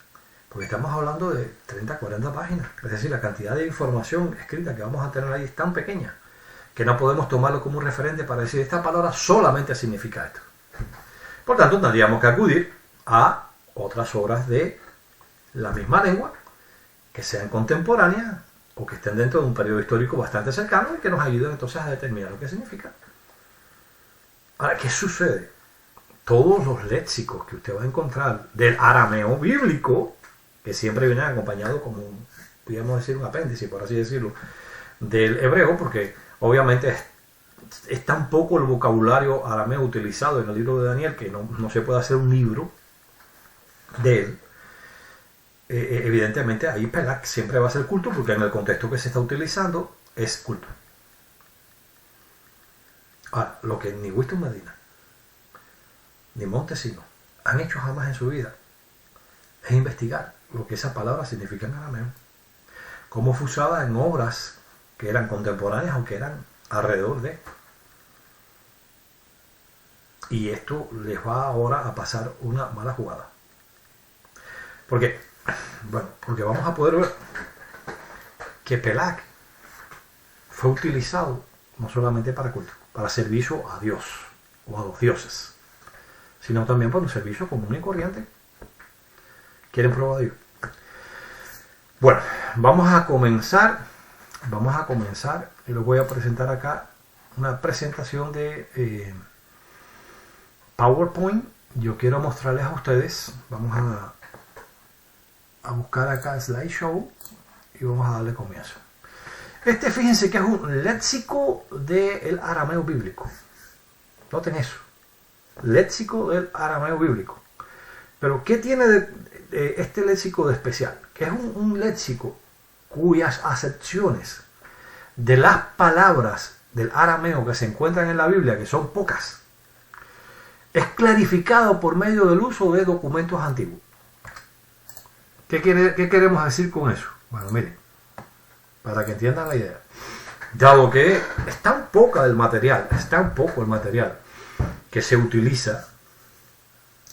A: Porque estamos hablando de 30, 40 páginas. Es decir, la cantidad de información escrita que vamos a tener ahí es tan pequeña que no podemos tomarlo como un referente para decir esta palabra solamente significa esto. Por tanto, tendríamos que acudir a otras obras de la misma lengua que sean contemporáneas o que estén dentro de un periodo histórico bastante cercano y que nos ayuden entonces a determinar lo que significa. Ahora, ¿qué sucede? Todos los léxicos que usted va a encontrar del arameo bíblico, que siempre vienen acompañados como, podríamos decir, un apéndice, por así decirlo, del hebreo, porque obviamente es tan poco el vocabulario arameo utilizado en el libro de Daniel que no se puede hacer un libro de él. Evidentemente ahí Pelak siempre va a ser culto, porque en el contexto que se está utilizando es culto. Ahora, lo que ni Winston Medina ni Montesino han hecho jamás en su vida es investigar lo que esa palabra significa en arameo, cómo fue usada en obras que eran contemporáneas o que eran alrededor de. Y esto les va ahora a pasar una mala jugada. Porque vamos a poder ver que Pelak fue utilizado no solamente para culto, para servicio a Dios o a los dioses, sino también para un servicio común y corriente. ¿Quieren prueba de ello? Bueno, vamos a comenzar y les voy a presentar acá una presentación de PowerPoint. Yo quiero mostrarles a ustedes, vamos a buscar acá Slideshow y vamos a darle comienzo. Fíjense que es un léxico del arameo bíblico. Noten eso. Léxico del arameo bíblico. Pero ¿qué tiene de este léxico de especial? Que es un léxico cuyas acepciones de las palabras del arameo que se encuentran en la Biblia, que son pocas, es clarificado por medio del uso de documentos antiguos. ¿Qué queremos decir con eso? Bueno, miren, para que entiendan la idea. Dado que es tan poco el material que se utiliza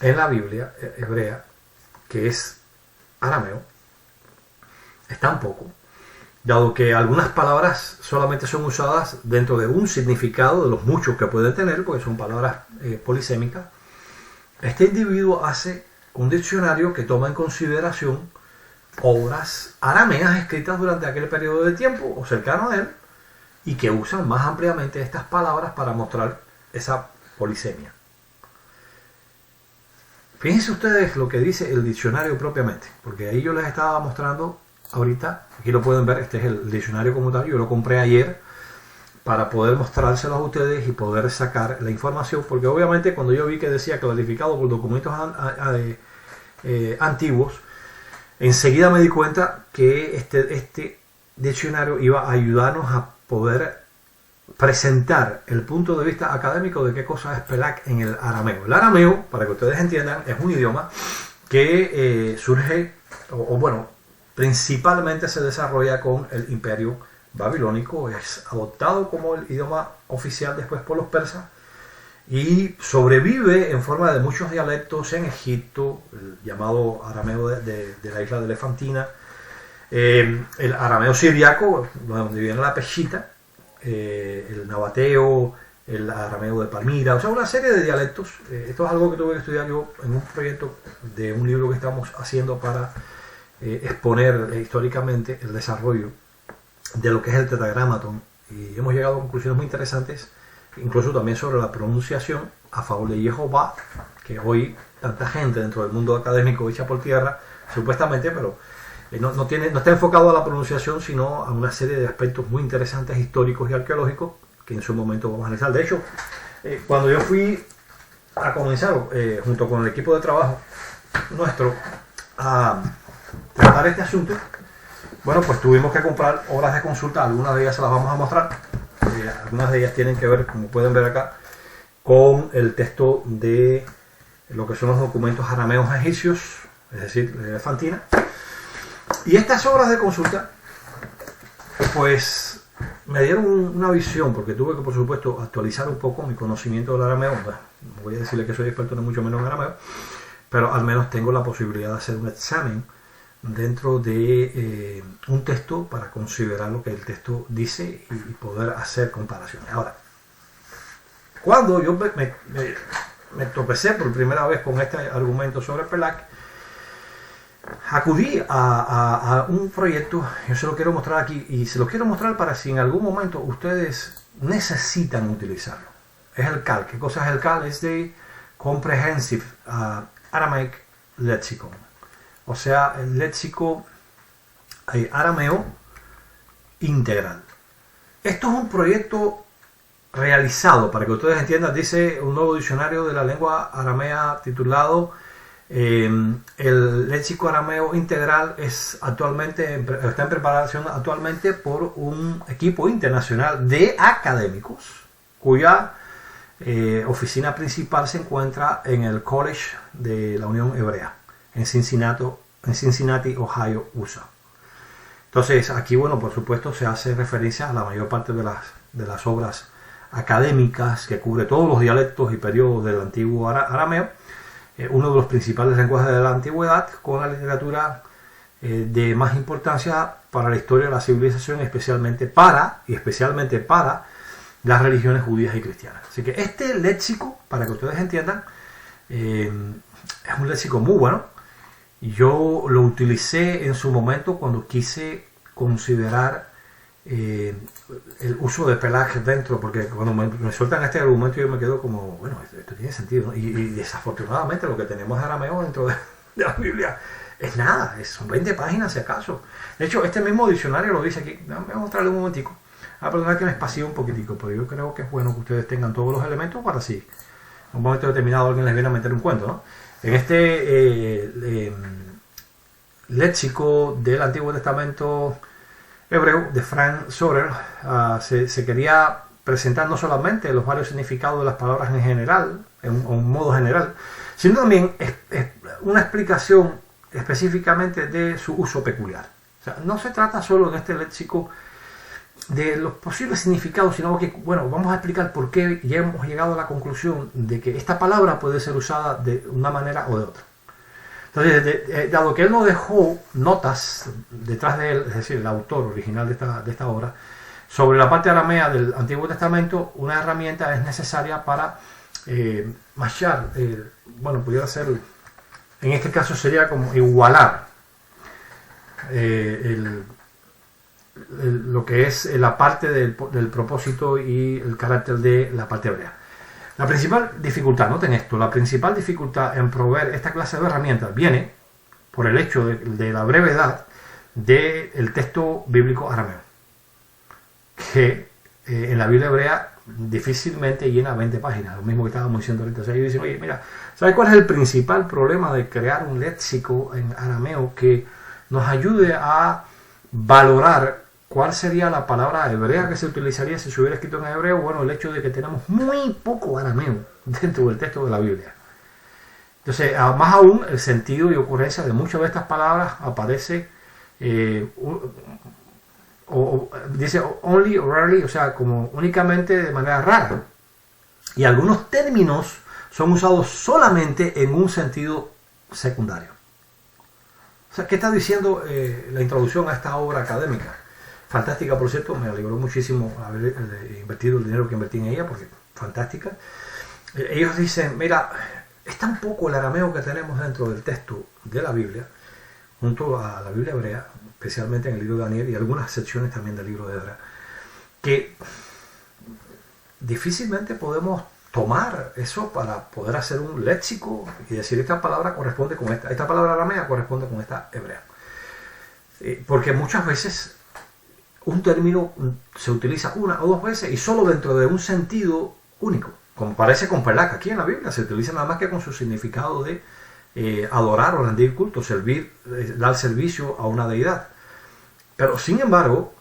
A: en la Biblia hebrea, que es arameo, es tan poco, dado que algunas palabras solamente son usadas dentro de un significado de los muchos que pueden tener, porque son palabras polisémicas, este individuo hace un diccionario que toma en consideración obras arameas escritas durante aquel periodo de tiempo o cercano a él y que usan más ampliamente estas palabras para mostrar esa polisemia. Fíjense ustedes lo que dice el diccionario propiamente, porque ahí yo les estaba mostrando ahorita, aquí lo pueden ver, este es el diccionario como tal, yo lo compré ayer para poder mostrárselos a ustedes y poder sacar la información, porque obviamente cuando yo vi que decía clarificado por documentos antiguos, enseguida me di cuenta que este diccionario iba a ayudarnos a poder presentar el punto de vista académico de qué cosa es Pelak en el arameo. El arameo, para que ustedes entiendan, es un idioma que surge, principalmente se desarrolla con el imperio babilónico, es adoptado como el idioma oficial después por los persas y sobrevive en forma de muchos dialectos en Egipto, el llamado arameo de la isla de Elefantina, el arameo siriaco, donde viene la peshita, el nabateo, el arameo de Palmira, o sea, una serie de dialectos. Esto es algo que tuve que estudiar yo en un proyecto de un libro que estamos haciendo para exponer históricamente el desarrollo de lo que es el tetragramaton, y hemos llegado a conclusiones muy interesantes, incluso también sobre la pronunciación a favor de Jehová, que hoy tanta gente dentro del mundo académico echa por tierra, supuestamente, pero no está enfocado a la pronunciación, sino a una serie de aspectos muy interesantes históricos y arqueológicos que en su momento vamos a analizar. De hecho, cuando yo fui a comenzar junto con el equipo de trabajo nuestro a tratar este asunto, bueno, pues tuvimos que comprar horas de consulta, algunas de ellas se las vamos a mostrar, algunas de ellas tienen que ver, como pueden ver acá, con el texto de lo que son los documentos arameos egipcios, es decir, la elefantina. Y estas horas de consulta, pues me dieron una visión, porque tuve que, por supuesto, actualizar un poco mi conocimiento del arameo. Bueno, no voy a decirle que soy experto ni mucho menos en arameo, pero al menos tengo la posibilidad de hacer un examen dentro de un texto para considerar lo que el texto dice y poder hacer comparaciones. Ahora, cuando yo me tropecé por primera vez con este argumento sobre Pelak, acudí a un proyecto, yo se lo quiero mostrar aquí, y se lo quiero mostrar para si en algún momento ustedes necesitan utilizarlo. Es el CAL. ¿Qué cosa es el CAL? Es de Comprehensive Aramaic Lexicon. O sea, el léxico arameo integral. Esto es un proyecto realizado, para que ustedes entiendan, dice un nuevo diccionario de la lengua aramea titulado el léxico arameo integral está en preparación actualmente por un equipo internacional de académicos cuya oficina principal se encuentra en el College de la Unión Hebrea en Cincinnati, Ohio, USA. Entonces aquí, bueno, por supuesto se hace referencia a la mayor parte de las obras académicas que cubre todos los dialectos y periodos del antiguo arameo, uno de los principales lenguajes de la antigüedad, con la literatura de más importancia para la historia de la civilización, especialmente para las religiones judías y cristianas. Así que este léxico, para que ustedes entiendan, es un léxico muy bueno. Yo lo utilicé en su momento cuando quise considerar el uso de Pelak dentro, porque cuando me sueltan este argumento yo me quedo como, bueno, esto tiene sentido, ¿no? Y desafortunadamente lo que tenemos de arameo dentro de la Biblia es nada, son 20 páginas si acaso. De hecho, este mismo diccionario lo dice aquí. Voy a mostrarle un momentico. A perdonar que me espacio un poquitico, pero yo creo que es bueno que ustedes tengan todos los elementos para si en un momento determinado alguien les viene a meter un cuento, ¿no? En este léxico del Antiguo Testamento hebreo de Frank Sorer se quería presentar no solamente los varios significados de las palabras en general, en un modo general, sino también una explicación específicamente de su uso peculiar. O sea, no se trata solo en este léxico de los posibles significados, sino que, bueno, vamos a explicar por qué ya hemos llegado a la conclusión de que esta palabra puede ser usada de una manera o de otra. Entonces, dado que él no dejó notas detrás de él, es decir, el autor original de esta obra, sobre la parte aramea del Antiguo Testamento, una herramienta es necesaria para machar, bueno, pudiera ser, en este caso sería como igualar lo que es la parte del propósito y el carácter de la parte hebrea. La principal dificultad, noten esto, la principal dificultad en proveer esta clase de herramientas viene por el hecho de la brevedad del texto bíblico arameo, que en la Biblia hebrea difícilmente llena 20 páginas, lo mismo que estábamos diciendo ahorita. O sea, ellos dicen, oye, mira, ¿sabes cuál es el principal problema de crear un léxico en arameo que nos ayude a valorar cuál sería la palabra hebrea que se utilizaría si se hubiera escrito en hebreo? Bueno, el hecho de que tenemos muy poco arameo dentro del texto de la Biblia. Entonces, más aún, el sentido y ocurrencia de muchas de estas palabras aparece, dice only or rarely, o sea, como únicamente de manera rara. Y algunos términos son usados solamente en un sentido secundario. O sea, ¿qué está diciendo la introducción a esta obra académica? Fantástica, por cierto, me alegró muchísimo haber invertido el dinero que invertí en ella, porque fantástica. Ellos dicen, mira, es tan poco el arameo que tenemos dentro del texto de la Biblia, junto a la Biblia hebrea, especialmente en el libro de Daniel y algunas secciones también del libro de Hebrea, que difícilmente podemos tomar eso para poder hacer un léxico y decir esta palabra corresponde con esta palabra aramea corresponde con esta hebrea. Porque muchas veces un término se utiliza una o dos veces y solo dentro de un sentido único, como parece con Pelak. Aquí en la Biblia se utiliza nada más que con su significado de adorar o rendir culto, servir, dar servicio a una deidad. Pero sin embargo,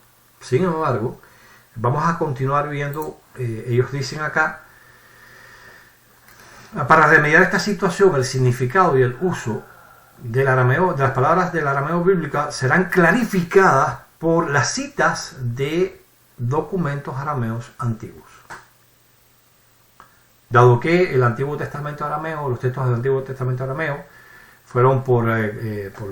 A: vamos a continuar viendo, ellos dicen acá, para remediar esta situación, el significado y el uso del arameo, de las palabras del arameo bíblica serán clarificadas por las citas de documentos arameos antiguos. Dado que el Antiguo Testamento arameo, los textos del Antiguo Testamento arameo, fueron por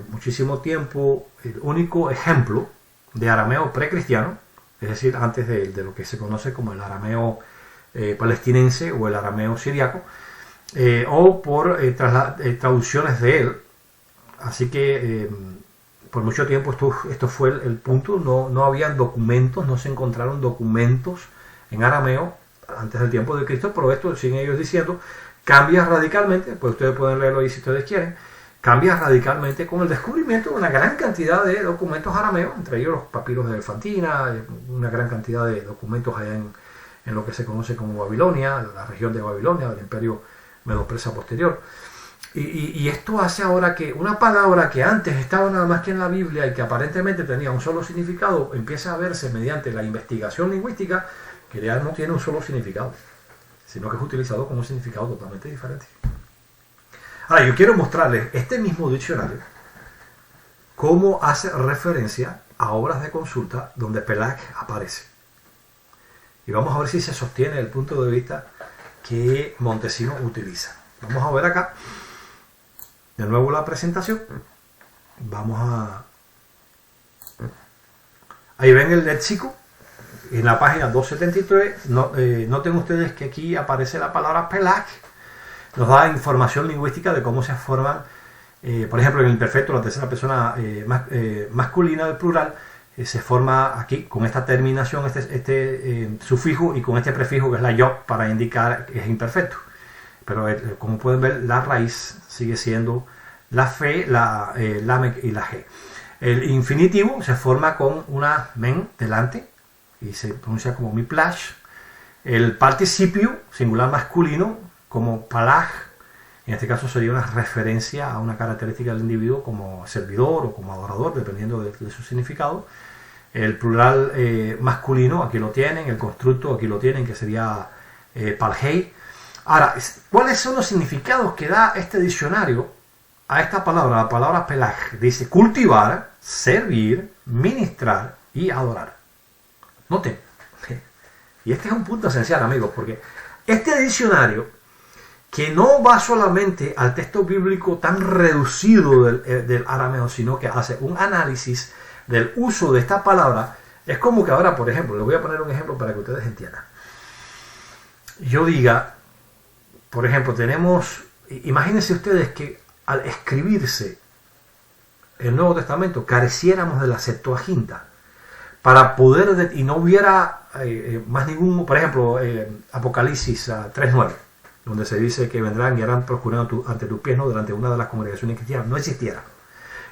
A: muchísimo tiempo el único ejemplo de arameo precristiano, es decir, antes de lo que se conoce como el arameo palestinense o el arameo siriaco, o por traducciones de él. Así que por mucho tiempo esto fue el punto, no habían documentos, no se encontraron documentos en arameo antes del tiempo de Cristo, pero esto, siguen ellos diciendo, cambia radicalmente, pues ustedes pueden leerlo ahí si ustedes quieren, cambia radicalmente con el descubrimiento de una gran cantidad de documentos arameos, entre ellos los papiros de Elefantina, una gran cantidad de documentos allá en lo que se conoce como Babilonia, la región de Babilonia, del imperio medo-persa posterior. Y esto hace ahora que una palabra que antes estaba nada más que en la Biblia y que aparentemente tenía un solo significado, empiece a verse mediante la investigación lingüística que ya no tiene un solo significado, sino que es utilizado con un significado totalmente diferente. Ahora, yo quiero mostrarles este mismo diccionario, cómo hace referencia a obras de consulta donde Pelach aparece. Y vamos a ver si se sostiene el punto de vista que Montesino utiliza. Vamos a ver acá, de nuevo la presentación. Ahí ven el léxico, en la página 273. Noten ustedes que aquí aparece la palabra Pelach. Nos da información lingüística de cómo se forman, por ejemplo, en el imperfecto, la tercera persona masculina del plural, se forma aquí con esta terminación, este sufijo, y con este prefijo que es la yo para indicar que es imperfecto. Pero como pueden ver, la raíz sigue siendo la fe, la lamek y la g. El infinitivo se forma con una men delante y se pronuncia como mi plash. El participio singular masculino como palaj, en este caso sería una referencia a una característica del individuo como servidor o como adorador, dependiendo de su significado. El plural masculino, aquí lo tienen, el constructo, aquí lo tienen, que sería palhei. Ahora, ¿cuáles son los significados que da este diccionario a esta palabra? La palabra pelaj dice cultivar, servir, ministrar y adorar. Noten, y este es un punto esencial, amigos, porque este diccionario, que no va solamente al texto bíblico tan reducido del arameo, sino que hace un análisis del uso de esta palabra, es como que ahora, por ejemplo, les voy a poner un ejemplo para que ustedes entiendan. Yo diga, por ejemplo, imagínense ustedes que al escribirse el Nuevo Testamento careciéramos de la Septuaginta para poder, y no hubiera más ningún, por ejemplo, Apocalipsis 3:9, donde se dice que vendrán y harán procurando ante tus pies, ¿no?, delante de una de las congregaciones cristianas, no existiera.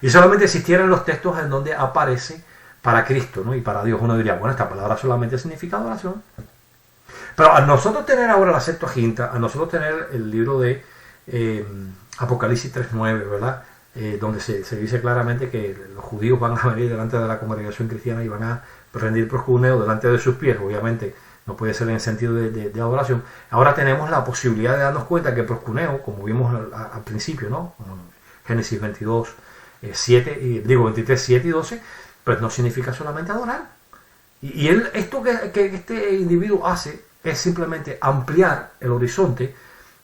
A: Y solamente existieran los textos en donde aparece para Cristo, ¿no?, y para Dios. Uno diría, bueno, esta palabra solamente significa adoración. Pero a nosotros tener ahora la Septuaginta, a nosotros tener el libro de Apocalipsis 3:9, ¿verdad?, donde se dice claramente que los judíos van a venir delante de la congregación cristiana y van a rendir proscuneo delante de sus pies, obviamente. No puede ser en el sentido de adoración. Ahora tenemos la posibilidad de darnos cuenta que proscuneo, como vimos al principio, ¿no?, Génesis 22, 23, 7 y 12, pues no significa solamente adorar. Y esto que este individuo hace es simplemente ampliar el horizonte,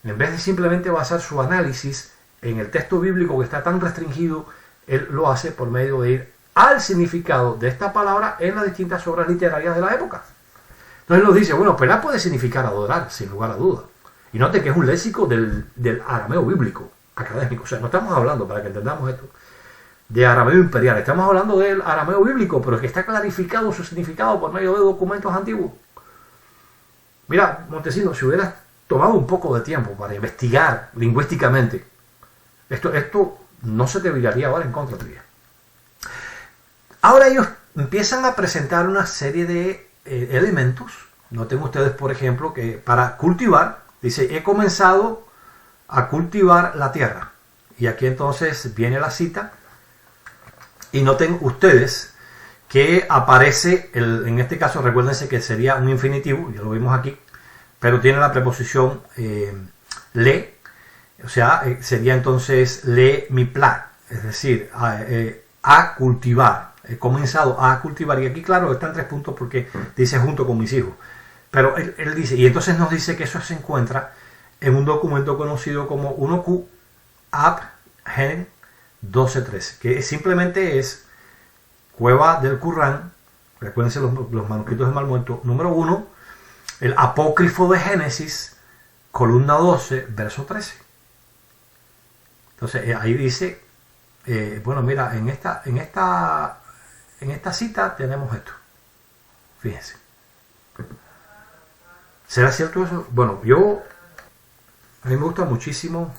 A: en vez de simplemente basar su análisis en el texto bíblico que está tan restringido. Él lo hace por medio de ir al significado de esta palabra en las distintas obras literarias de la época. Entonces nos dice, bueno, Pelach puede significar adorar, sin lugar a duda. Y note que es un léxico del arameo bíblico, académico. O sea, no estamos hablando, para que entendamos esto, de arameo imperial. Estamos hablando del arameo bíblico, pero que está clarificado su significado por medio de documentos antiguos. Mira, Montesino, si hubieras tomado un poco de tiempo para investigar lingüísticamente, esto no se te viraría ahora en contra tuya. Ahora ellos empiezan a presentar una serie de elementos. Noten ustedes, por ejemplo, que para cultivar, dice, he comenzado a cultivar la tierra. Y aquí entonces viene la cita. Y noten ustedes que aparece, en este caso recuérdense que sería un infinitivo, ya lo vimos aquí, pero tiene la preposición le, o sea, sería entonces le mi pla, es decir, a cultivar, he comenzado a cultivar, y aquí claro están 3 puntos porque dice junto con mis hijos, pero él dice, y entonces nos dice que eso se encuentra en un documento conocido como 1Q App Gen 1213, que simplemente es Cueva del Qur'án, recuérdense los manuscritos del Mar Muerto, número 1, el apócrifo de Génesis, columna 12, verso 13. Entonces ahí dice, bueno, mira, en esta cita tenemos esto. Fíjense. ¿Será cierto eso? Bueno, a mí me gusta muchísimo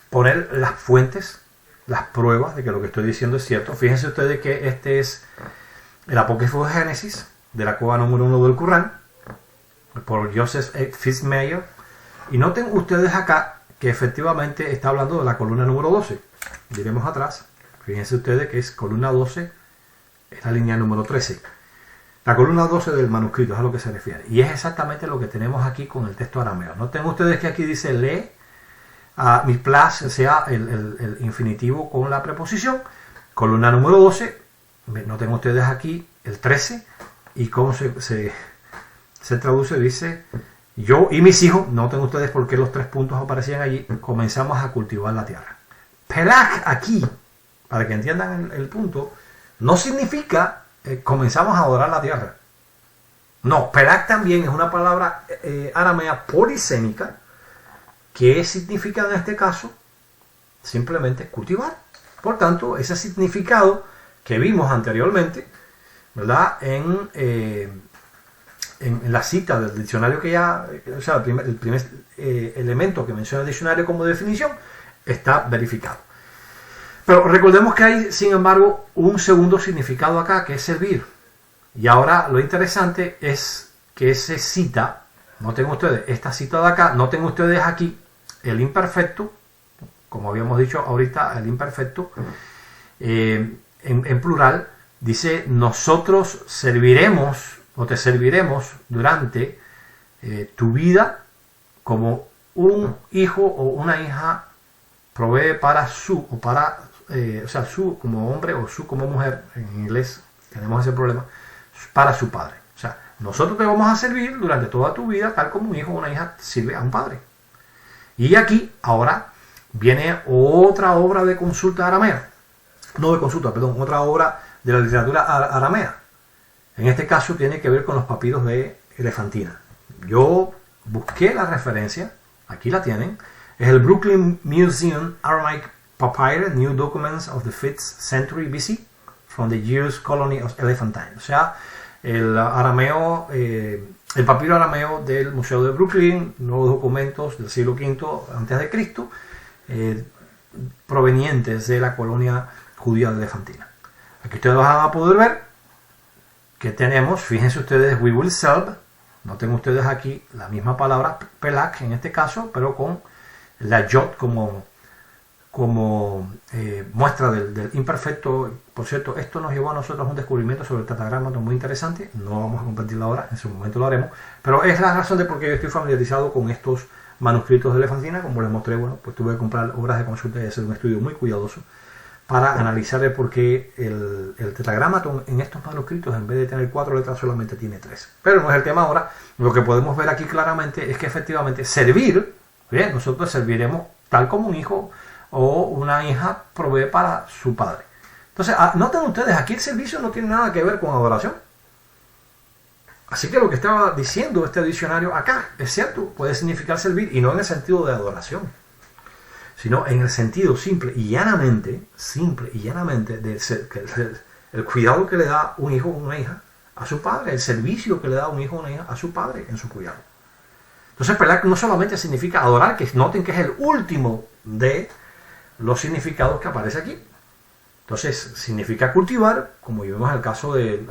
A: poner las fuentes, las pruebas de que lo que estoy diciendo es cierto. Fíjense ustedes que este es el apócrifo de Génesis, de la cueva número 1 del Qur'án, por Joseph Fitzmayer. Y noten ustedes acá que efectivamente está hablando de la columna número 12. Diremos atrás. Fíjense ustedes que es columna 12, es la línea número 13. La columna 12 del manuscrito es a lo que se refiere. Y es exactamente lo que tenemos aquí con el texto arameo. Noten ustedes que aquí dice le, mi plus, o sea, el infinitivo con la preposición. Columna número 12. Noten ustedes aquí el 13. Y cómo se traduce, dice yo y mis hijos. Noten ustedes por qué los 3 puntos aparecían allí. Comenzamos a cultivar la tierra. Pelaj aquí, para que entiendan el punto, no significa comenzamos a adorar la tierra. No, pelaj también es una palabra aramea polisémica que significa en este caso simplemente cultivar. Por tanto, ese significado que vimos anteriormente, ¿verdad? En la cita del diccionario que ya, o sea, el primer elemento que menciona el diccionario como definición, está verificado. Pero recordemos que hay, sin embargo, un segundo significado acá, que es servir. Y ahora lo interesante es que se cita, noten ustedes, esta cita de acá, noten ustedes aquí el imperfecto, como habíamos dicho ahorita, el imperfecto, en plural, dice, nosotros serviremos, o te serviremos durante tu vida como un hijo o una hija provee para su, o para, o sea, su como hombre o su como mujer, en inglés tenemos ese problema, para su padre. O sea, nosotros te vamos a servir durante toda tu vida, tal como un hijo o una hija sirve a un padre. Y aquí, ahora, viene otra obra de consulta aramea. No de consulta, perdón, otra obra de la literatura aramea. En este caso tiene que ver con los papiros de Elefantina. Yo busqué la referencia, aquí la tienen, es el Brooklyn Museum Aramaic Papyrus, New Documents of the 5th Century BC, from the Jewish Colony of Elephantine. O sea, el arameo, el papiro arameo del Museo de Brooklyn, nuevos documentos del siglo V a.C., provenientes de la colonia judía de Elefantina. Aquí ustedes van a poder ver que tenemos, fíjense ustedes, we will serve, noten ustedes aquí la misma palabra, pelak en este caso, pero con la yod como muestra del imperfecto. Por cierto, esto nos llevó a nosotros a un descubrimiento sobre el tetragrama muy interesante, no vamos a compartirlo ahora, en su momento lo haremos, pero es la razón de por qué yo estoy familiarizado con estos manuscritos de Elefantina. Como les mostré, bueno, pues tuve que comprar obras de consulta y hacer un estudio muy cuidadoso para analizar el por qué el tetragramatón en estos manuscritos, en vez de tener 4 letras, solamente tiene 3. Pero no es el tema ahora. Lo que podemos ver aquí claramente es que efectivamente servir, bien, nosotros serviremos tal como un hijo o una hija provee para su padre. Entonces, noten ustedes, aquí el servicio no tiene nada que ver con adoración. Así que lo que estaba diciendo este diccionario acá es cierto, puede significar servir, y no en el sentido de adoración, sino en el sentido simple y llanamente el cuidado que le da un hijo o una hija a su padre, el servicio que le da un hijo o una hija a su padre en su cuidado. Entonces, pelak no solamente significa adorar, que noten que es el último de los significados que aparece aquí. Entonces, significa cultivar, como vimos en el caso del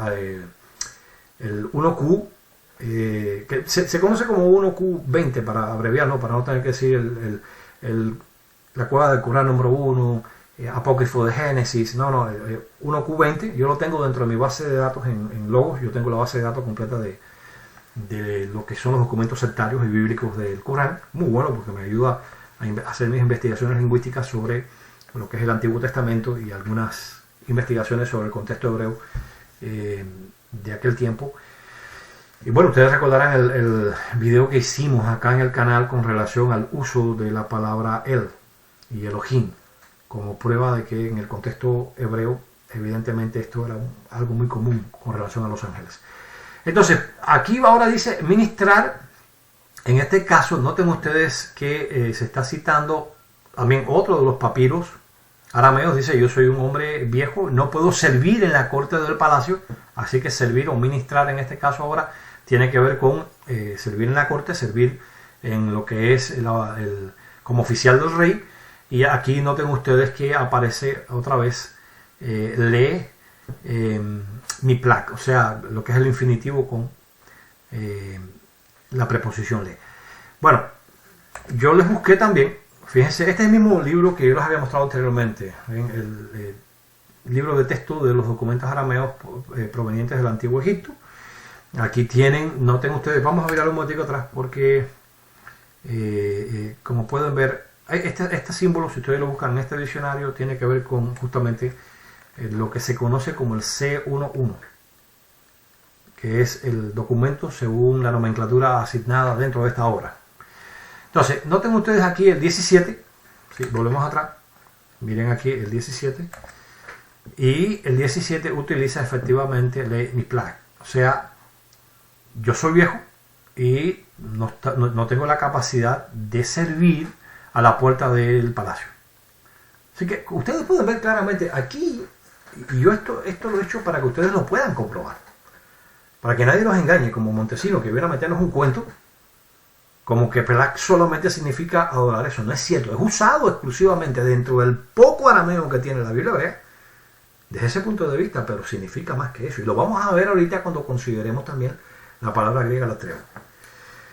A: el 1Q, que se conoce como 1Q20 para abreviarlo, para no tener que decir la cueva del Qur'án número 1, apócrifo de Génesis, 1Q20, yo lo tengo dentro de mi base de datos en Logos. Yo tengo la base de datos completa de lo que son los documentos sectarios y bíblicos del Corán. Muy bueno, porque me ayuda a hacer mis investigaciones lingüísticas sobre lo que es el Antiguo Testamento y algunas investigaciones sobre el contexto hebreo de aquel tiempo. Y bueno, ustedes recordarán el video que hicimos acá en el canal con relación al uso de la palabra El y Elohim, como prueba de que en el contexto hebreo, evidentemente esto era algo muy común con relación a los ángeles. Entonces, aquí ahora dice ministrar. En este caso, noten ustedes que se está citando también otro de los papiros arameos. Dice: yo soy un hombre viejo, no puedo servir en la corte del palacio. Así que servir o ministrar en este caso ahora tiene que ver con servir en la corte, servir en lo que es como oficial del rey. Y aquí noten ustedes que aparece otra vez mi plac, o sea, lo que es el infinitivo con la preposición le. Bueno, yo les busqué también, fíjense, este es el mismo libro que yo les había mostrado anteriormente, el libro de texto de los documentos arameos provenientes del Antiguo Egipto. Aquí tienen, noten ustedes, vamos a mirar un momentico atrás porque como pueden ver, este símbolo, si ustedes lo buscan en este diccionario, tiene que ver con justamente lo que se conoce como el C11, que es el documento según la nomenclatura asignada dentro de esta obra. Entonces, noten ustedes aquí el 17, ¿sí? Volvemos atrás, miren aquí el 17, y el 17 utiliza efectivamente mi plac, o sea, yo soy viejo y no tengo la capacidad de servir a la puerta del palacio. Así que ustedes pueden ver claramente aquí, y yo esto lo he hecho para que ustedes lo puedan comprobar, para que nadie los engañe, como Montesino, que viene a meternos un cuento, como que Pelak solamente significa adorar. Eso no es cierto, es usado exclusivamente dentro del poco arameo que tiene la Biblia hebrea, desde ese punto de vista, pero significa más que eso, y lo vamos a ver ahorita cuando consideremos también la palabra griega latreo.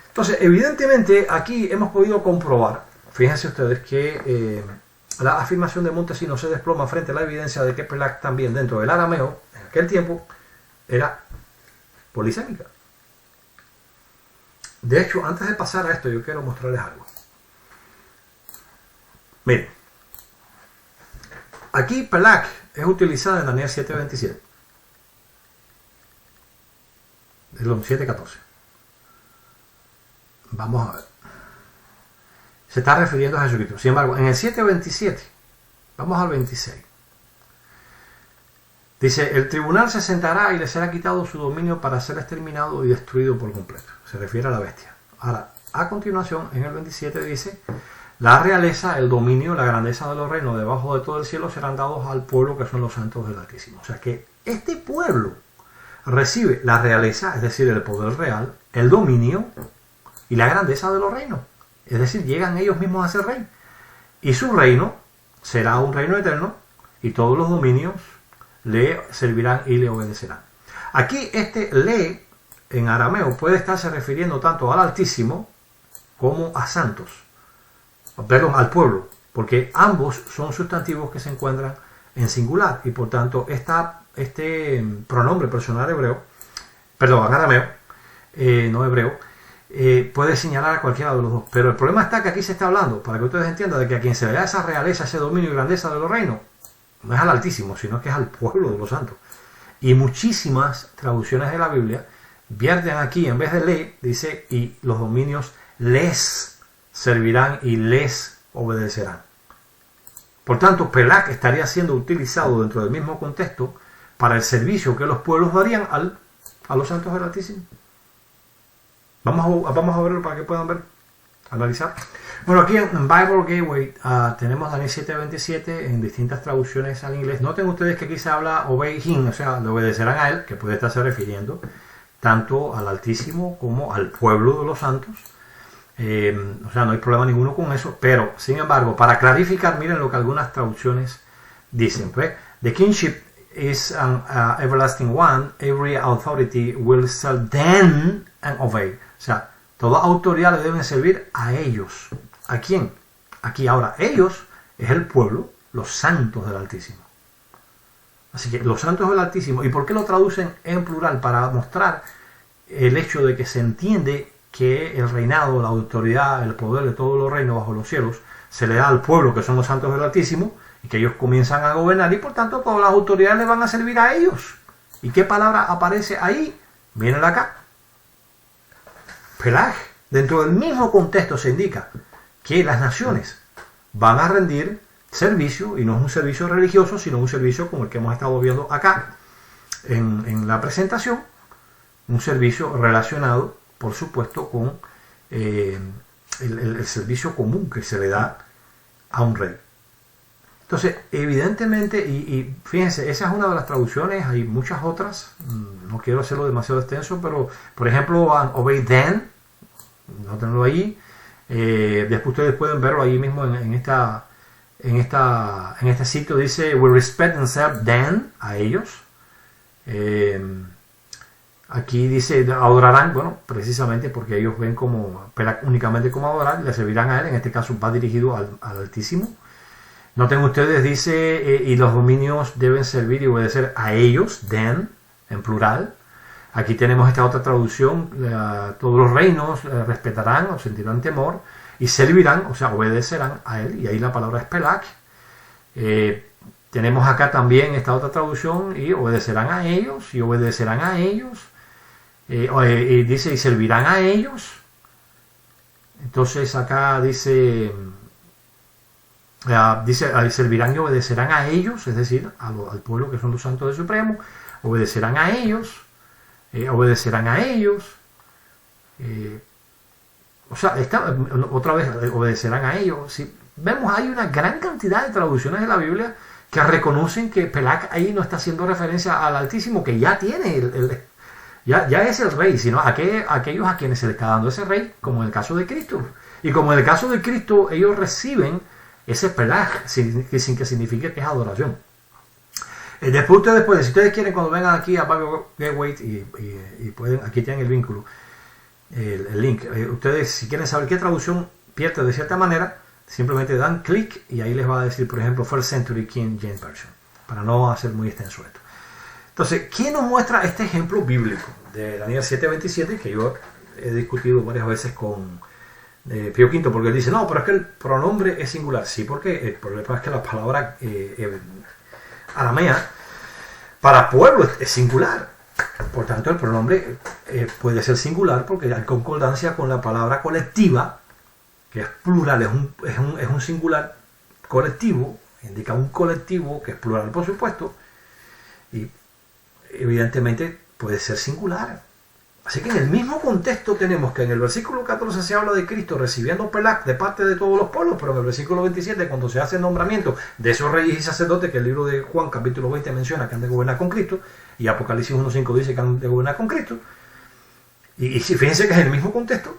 A: Entonces, evidentemente, aquí hemos podido comprobar, fíjense ustedes, que la afirmación de Montesino se desploma frente a la evidencia de que Pelak también dentro del arameo, en aquel tiempo, era polisémica. De hecho, antes de pasar a esto, yo quiero mostrarles algo. Miren, aquí Pelak es utilizada en Daniel 7:27, del 7:14. Vamos a ver. Se está refiriendo a Jesucristo. Sin embargo, en el 7:27, vamos al 26. Dice: el tribunal se sentará y le será quitado su dominio para ser exterminado y destruido por completo. Se refiere a la bestia. Ahora, a continuación, en el 27 dice: la realeza, el dominio, la grandeza de los reinos debajo de todo el cielo serán dados al pueblo que son los santos del Altísimo. O sea que este pueblo recibe la realeza, es decir, el poder real, el dominio y la grandeza de los reinos. Es decir, llegan ellos mismos a ser rey. Y su reino será un reino eterno y todos los dominios le servirán y le obedecerán. Aquí este le en arameo puede estarse refiriendo tanto al Altísimo como a santos, perdón, al pueblo, porque ambos son sustantivos que se encuentran en singular y por tanto este pronombre personal hebreo, perdón, en arameo, no hebreo, puede señalar a cualquiera de los dos. Pero el problema está que aquí se está hablando, para que ustedes entiendan, de que a quien se le da esa realeza, ese dominio y grandeza de los reinos, no es al Altísimo, sino que es al pueblo de los santos. Y muchísimas traducciones de la Biblia vierten aquí, en vez de le, dice: y los dominios les servirán y les obedecerán. Por tanto, Pelak estaría siendo utilizado dentro del mismo contexto para el servicio que los pueblos darían a los santos del Altísimo. Vamos a verlo para que puedan ver, analizar. Bueno, aquí en Bible Gateway tenemos Daniel 7:27 en distintas traducciones al inglés. Noten ustedes que aquí se habla obey him, o sea, le obedecerán a él, que puede estarse refiriendo tanto al Altísimo como al pueblo de los santos. O sea, no hay problema ninguno con eso, pero sin embargo, para clarificar, miren lo que algunas traducciones dicen. Pues, the kingship is an everlasting one, every authority will serve them and obey. O sea, toda autoridad le deben servir a ellos. ¿A quién? Aquí ahora, ellos es el pueblo, los santos del Altísimo. Así que los santos del Altísimo. ¿Y por qué lo traducen en plural? Para mostrar el hecho de que se entiende que el reinado, la autoridad, el poder de todos los reinos bajo los cielos se le da al pueblo, que son los santos del Altísimo, y que ellos comienzan a gobernar, y por tanto todas las autoridades les van a servir a ellos. ¿Y qué palabra aparece ahí? Miren acá. Pelag. Dentro del mismo contexto se indica que las naciones van a rendir servicio, y no es un servicio religioso, sino un servicio como el que hemos estado viendo acá en la presentación, un servicio relacionado, por supuesto, con el servicio común que se le da a un rey. Entonces, evidentemente, y fíjense, esa es una de las traducciones, hay muchas otras, no quiero hacerlo demasiado extenso, pero, por ejemplo, Obey Then, no tenerlo ahí, después ustedes pueden verlo ahí mismo en este sitio, dice, we respect and serve them, a ellos. Aquí dice, adorarán, bueno, precisamente porque ellos ven como, únicamente como adorar, le servirán a él, en este caso va dirigido al Altísimo. Noten ustedes, dice, y los dominios deben servir y obedecer a ellos, them, en plural. Aquí tenemos esta otra traducción, todos los reinos respetarán o sentirán temor y servirán, o sea, obedecerán a él, y ahí la palabra es pelag. Tenemos acá también esta otra traducción, y obedecerán a ellos, y obedecerán a ellos, y dice, y servirán a ellos. Entonces acá dice, servirán y obedecerán a ellos, es decir, al pueblo que son los santos del Supremo, obedecerán a ellos. Obedecerán a ellos, otra vez obedecerán a ellos. Si vemos, hay una gran cantidad de traducciones de la Biblia que reconocen que Pelag ahí no está haciendo referencia al Altísimo, que ya tiene ya es el rey, sino a aquellos a quienes se les está dando ese rey, como en el caso de Cristo. Y como en el caso de Cristo, ellos reciben ese Pelag sin que signifique que es adoración. Después ustedes pueden, si ustedes quieren, cuando vengan aquí a Bible Gateway y pueden, aquí tienen el vínculo, el link. Ustedes, si quieren saber qué traducción pierde de cierta manera, simplemente dan clic y ahí les va a decir, por ejemplo, First Century King James Version, para no hacer muy extenso esto. Entonces, ¿quién nos muestra este ejemplo bíblico de Daniel 7:27, que yo he discutido varias veces con Pío V, porque él dice, no, pero es que el pronombre es singular? Sí, porque el problema es que la palabra aramea para pueblo es singular, por tanto el pronombre puede ser singular porque hay concordancia con la palabra colectiva, que es plural, es un singular colectivo, indica un colectivo que es plural, por supuesto, y evidentemente puede ser singular. Así que en el mismo contexto tenemos que en el versículo 14 se habla de Cristo recibiendo pelag de parte de todos los pueblos, pero en el versículo 27, cuando se hace el nombramiento de esos reyes y sacerdotes, que el libro de Juan capítulo 20 menciona que han de gobernar con Cristo, y Apocalipsis 1:5 dice que han de gobernar con Cristo, y fíjense que en el mismo contexto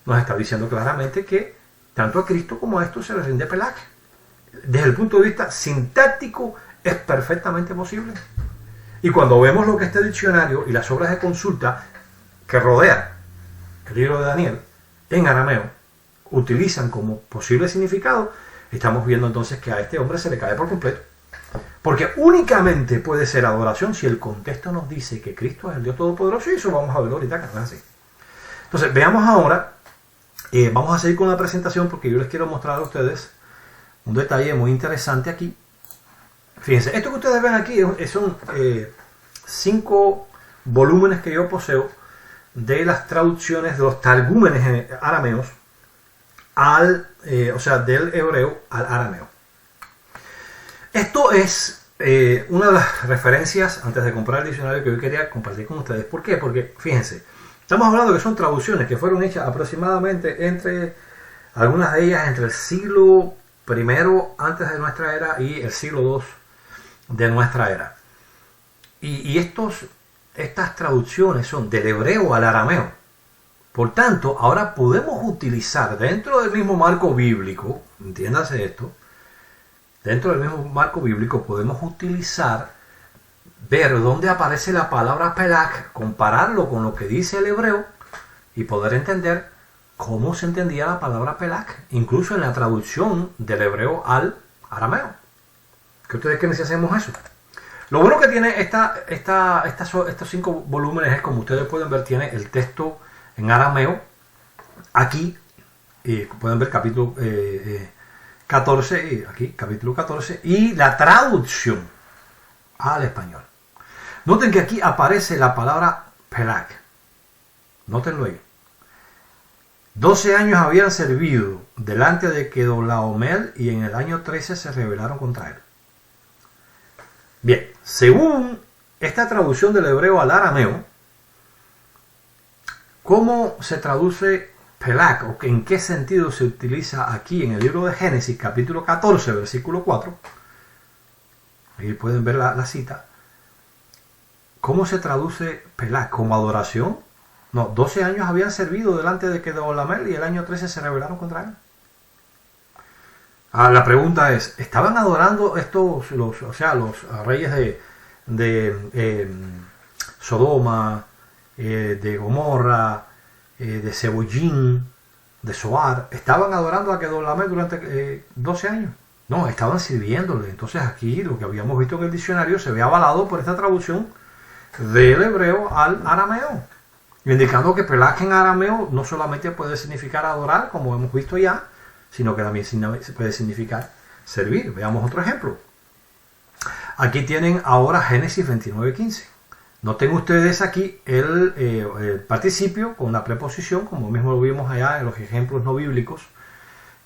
A: nos está diciendo claramente que tanto a Cristo como a esto se les rinde pelag. Desde el punto de vista sintáctico es perfectamente posible. Y cuando vemos lo que este diccionario y las obras de consulta que rodean el libro de Daniel en arameo utilizan como posible significado, estamos viendo entonces que a este hombre se le cae por completo. Porque únicamente puede ser adoración si el contexto nos dice que Cristo es el Dios Todopoderoso, y eso vamos a verlo ahorita que no es así. Entonces, veamos ahora, vamos a seguir con la presentación porque yo les quiero mostrar a ustedes un detalle muy interesante aquí. Fíjense, esto que ustedes ven aquí son 5 volúmenes que yo poseo de las traducciones de los targúmenes arameos del hebreo al arameo. Esto es una de las referencias antes de comprar el diccionario que yo quería compartir con ustedes. ¿Por qué? Porque, fíjense, estamos hablando que son traducciones que fueron hechas aproximadamente algunas de ellas entre el siglo I antes de nuestra era y el siglo II de nuestra era. Y estas traducciones son del hebreo al arameo. Por tanto, ahora podemos utilizar dentro del mismo marco bíblico, entiéndase esto, dentro del mismo marco bíblico podemos ver dónde aparece la palabra pelag, compararlo con lo que dice el hebreo y poder entender cómo se entendía la palabra pelag, incluso en la traducción del hebreo al arameo. ¿Qué ustedes creen si hacemos eso? Lo bueno que tiene estos 5 volúmenes es, como ustedes pueden ver, tiene el texto en arameo. Aquí pueden ver capítulo 14, y aquí capítulo 14, y la traducción al español. Noten que aquí aparece la palabra Pelag. Nótenlo ahí. 12 años habían servido delante de Kedorlaomer y en el año 13 se rebelaron contra él. Bien, según esta traducción del hebreo al arameo, ¿cómo se traduce Pelag, o en qué sentido se utiliza aquí en el libro de Génesis, capítulo 14, versículo 4? Ahí pueden ver la cita. ¿Cómo se traduce Pelag? ¿Como adoración? No, 12 años habían servido delante de Kedorlaomer y el año 13 se rebelaron contra él. La pregunta es, ¿estaban adorando los reyes de Sodoma, de Gomorra, de Zeboyín, de Zoar? ¿Estaban adorando a Kedorlaomer durante 12 años? No, estaban sirviéndole. Entonces aquí lo que habíamos visto en el diccionario se ve avalado por esta traducción del hebreo al arameo, indicando que Pelag en arameo no solamente puede significar adorar, como hemos visto ya, sino que también puede significar servir. Veamos otro ejemplo. Aquí tienen ahora Génesis 29:15. Noten ustedes aquí el participio con la preposición, como mismo lo vimos allá en los ejemplos no bíblicos,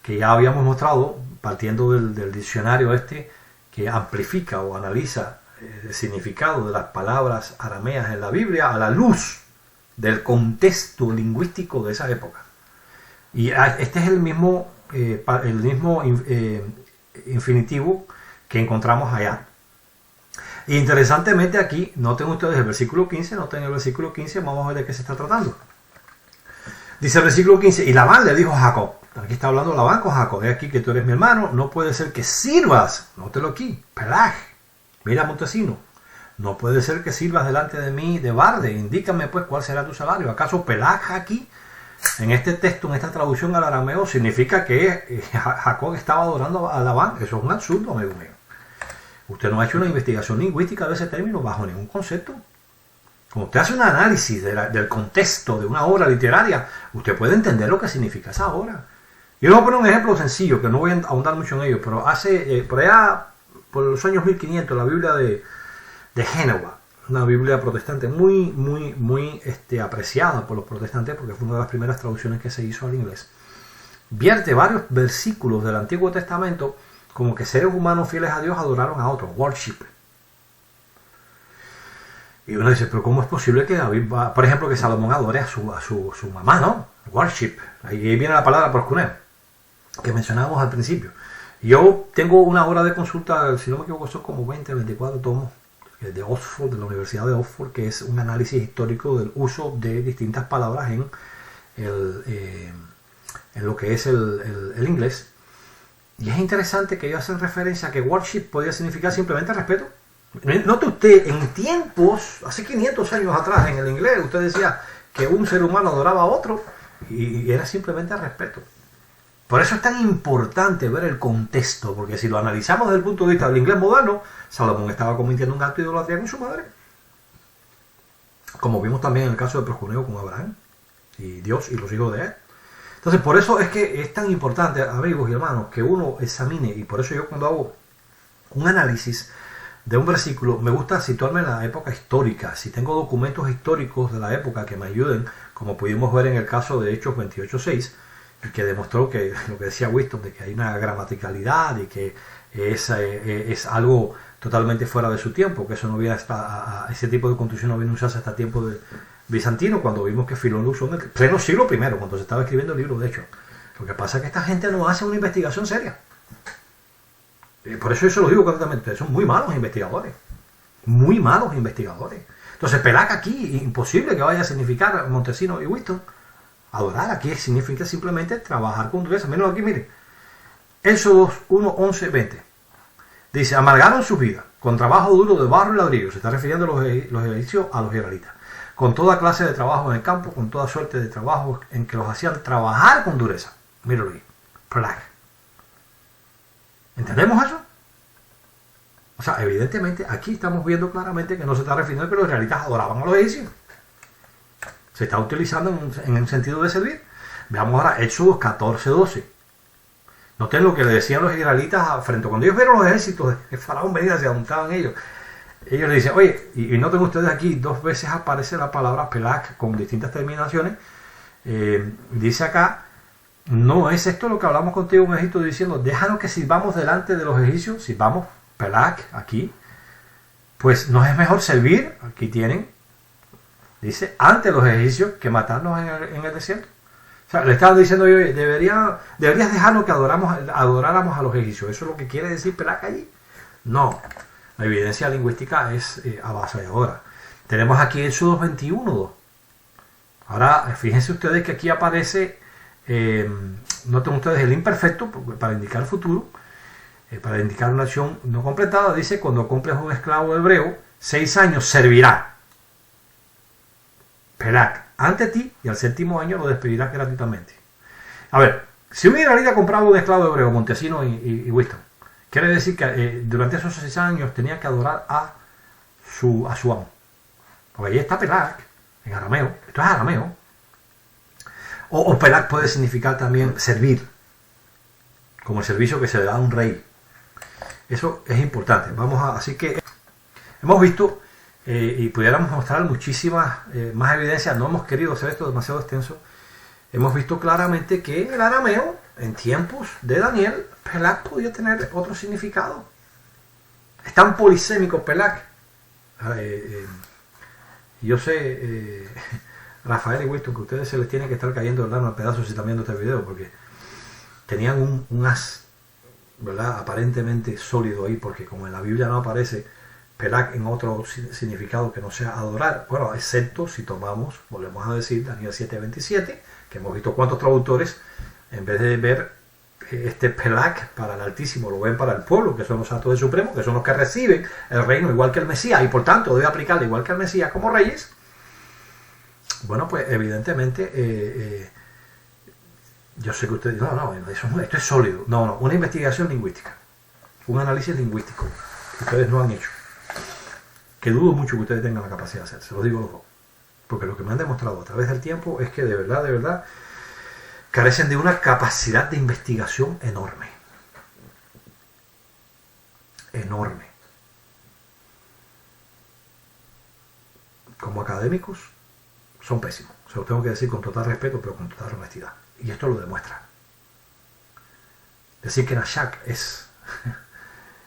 A: que ya habíamos mostrado, partiendo del diccionario que amplifica o analiza el significado de las palabras arameas en la Biblia a la luz del contexto lingüístico de esa época. Y este es el mismo infinitivo que encontramos allá. Interesantemente aquí, noten ustedes el versículo 15, vamos a ver de qué se está tratando. Dice el versículo 15, y Labán le dijo a Jacob, aquí está hablando Labán con Jacob, es aquí que tú eres mi hermano, no puede ser que sirvas, nótelo aquí, Pelag, mira Montesino, no puede ser que sirvas delante de mí de barde, indícame pues cuál será tu salario. ¿Acaso Pelag aquí, en este texto, en esta traducción al arameo, significa que Jacob estaba adorando a Labán? Eso es un absurdo, amigo mío. Usted no ha hecho una investigación lingüística de ese término bajo ningún concepto. Cuando usted hace un análisis del contexto de una obra literaria, usted puede entender lo que significa esa obra. Yo le voy a poner un ejemplo sencillo, que no voy a ahondar mucho en ello, pero hace, por allá, por los años 1500, la Biblia de Génova, una Biblia protestante muy apreciada por los protestantes, porque fue una de las primeras traducciones que se hizo al inglés, vierte varios versículos del Antiguo Testamento como que seres humanos fieles a Dios adoraron a otros, worship. Y uno dice, pero ¿cómo es posible que David, por ejemplo, que Salomón adore a su mamá, ¿no? Worship. Ahí viene la palabra proskuneo, que mencionábamos al principio. Yo tengo una obra de consulta, si no me equivoco, son como 24 tomos, de Oxford, de la Universidad de Oxford, que es un análisis histórico del uso de distintas palabras en lo que es el inglés. Y es interesante que ellos hacen referencia a que worship podía significar simplemente respeto. Note usted, en tiempos, hace 500 años atrás, en el inglés, usted decía que un ser humano adoraba a otro y era simplemente respeto. Por eso es tan importante ver el contexto, porque si lo analizamos desde el punto de vista del inglés moderno, Salomón estaba cometiendo un acto de idolatría con su madre. Como vimos también en el caso de proskuneo con Abraham y Dios y los hijos de él. Entonces, por eso es que es tan importante, amigos y hermanos, que uno examine, y por eso yo cuando hago un análisis de un versículo, me gusta situarme en la época histórica. Si tengo documentos históricos de la época que me ayuden, como pudimos ver en el caso de Hechos 28:6, que demostró que lo que decía Winston, de que hay una gramaticalidad y que es algo totalmente fuera de su tiempo, que eso no viene hasta ese tipo de construcción no viene a usarse hasta tiempo de bizantino, cuando vimos que Filón lo usó en el pleno siglo I, cuando se estaba escribiendo el libro de Hechos. Lo que pasa es que esta gente no hace una investigación seria. Por eso yo se lo digo claramente, son muy malos investigadores. Muy malos investigadores. Entonces, Pelag aquí, imposible que vaya a significar Montesino y Winston. Adorar aquí significa simplemente trabajar con dureza. Menos aquí, miren. Éxodo 1, 11, 20. Dice, amargaron su vida con trabajo duro de barro y ladrillo. Se está refiriendo a los egipcios a los israelitas. Con toda clase de trabajo en el campo, con toda suerte de trabajo en que los hacían trabajar con dureza. Míralo ahí. Pelag. ¿Entendemos eso? sea, evidentemente aquí estamos viendo claramente que no se está refiriendo a que los israelitas adoraban a los egipcios. Se está utilizando en el sentido de servir. Veamos ahora Éxodo 14:12. Noten lo que le decían los israelitas frente a cuando ellos vieron los ejércitos de Faraón venir hacia donde estaban ellos. Ellos le dicen, oye, y noten ustedes aquí, 2 veces aparece la palabra Pelak con distintas terminaciones. Dice acá, no es esto lo que hablamos contigo en Egipto diciendo, déjanos que sirvamos delante de los egipcios, sirvamos Pelak aquí, pues nos es mejor servir, aquí tienen, dice, ante los egipcios que matarnos en el desierto. O sea, le estaban diciendo, oye, deberías dejarnos que adoráramos a los egipcios. ¿Eso es lo que quiere decir Pelak allí? No, la evidencia lingüística es avasalladora. Tenemos aquí Éxodo 21:2. Ahora, fíjense ustedes que aquí aparece, noten ustedes el imperfecto para indicar el futuro, para indicar una acción no completada. Dice, cuando cumples un esclavo hebreo, 6 años servirá Pelak ante ti y al 7º año lo despedirás gratuitamente. A ver, si un israelita compraba un esclavo hebreo, Montesino y Winston, quiere decir que durante esos 6 años tenía que adorar a su amo. Porque ahí está Pelak, en arameo. Esto es arameo. O Pelak puede significar también servir, como el servicio que se le da a un rey. Eso es importante. Así que hemos visto y pudiéramos mostrar muchísimas más evidencias. No hemos querido hacer esto demasiado extenso. Hemos visto claramente que el arameo, en tiempos de Daniel, Pelak podía tener otro significado. Es tan polisémico Pelak. Yo sé, Rafael y Winston, que a ustedes se les tiene que estar cayendo el lano a pedazos si están viendo este video, porque tenían un as, ¿verdad?, aparentemente sólido ahí, porque como en la Biblia no aparece Pelak en otro significado que no sea adorar, bueno, excepto si tomamos, volvemos a decir, Daniel 7:27, que hemos visto cuántos traductores, en vez de ver este Pelak para el Altísimo, lo ven para el pueblo, que son los santos del Supremo, que son los que reciben el reino igual que el Mesías, y por tanto debe aplicarle igual que el Mesías como reyes. Bueno, pues evidentemente, yo sé que ustedes dicen, no, esto es sólido. No, una investigación lingüística, un análisis lingüístico, que ustedes no han hecho, que dudo mucho que ustedes tengan la capacidad de hacer, se los digo los dos, porque lo que me han demostrado a través del tiempo es que de verdad, carecen de una capacidad de investigación enorme. Enorme. Como académicos, son pésimos. Se los tengo que decir con total respeto, pero con total honestidad. Y esto lo demuestra. Decir que Nashak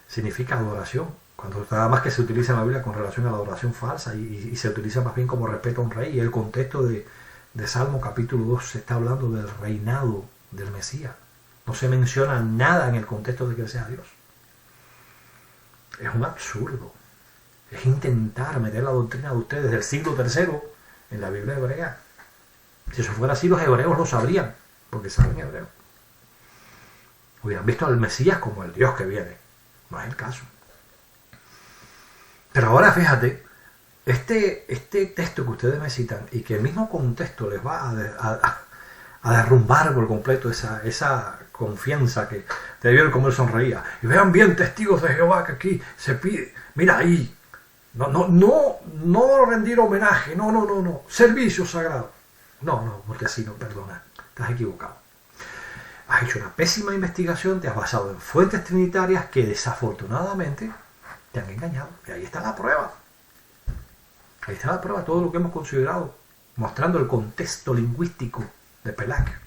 A: significa adoración, cuando nada más que se utiliza en la Biblia con relación a la adoración falsa y se utiliza más bien como respeto a un rey. Y el contexto de Salmo capítulo 2 se está hablando del reinado del Mesías. No se menciona nada en el contexto de que sea Dios. Es un absurdo. Es intentar meter la doctrina de ustedes del siglo III en la Biblia hebrea. Si eso fuera así, los hebreos lo sabrían, porque saben hebreo. Hubieran visto al Mesías como el Dios que viene. No es el caso. Pero ahora fíjate, este texto que ustedes me citan y que el mismo contexto les va a derrumbar por completo esa confianza que te vieron como él sonreía. Y vean bien, testigos de Jehová, que aquí se pide, mira ahí, no rendir homenaje, no, servicio sagrado. No, porque así no, perdona, estás equivocado. Has hecho una pésima investigación, te has basado en fuentes trinitarias que desafortunadamente te han engañado. Y ahí está la prueba. Ahí está la prueba, todo lo que hemos considerado, mostrando el contexto lingüístico de Pelak.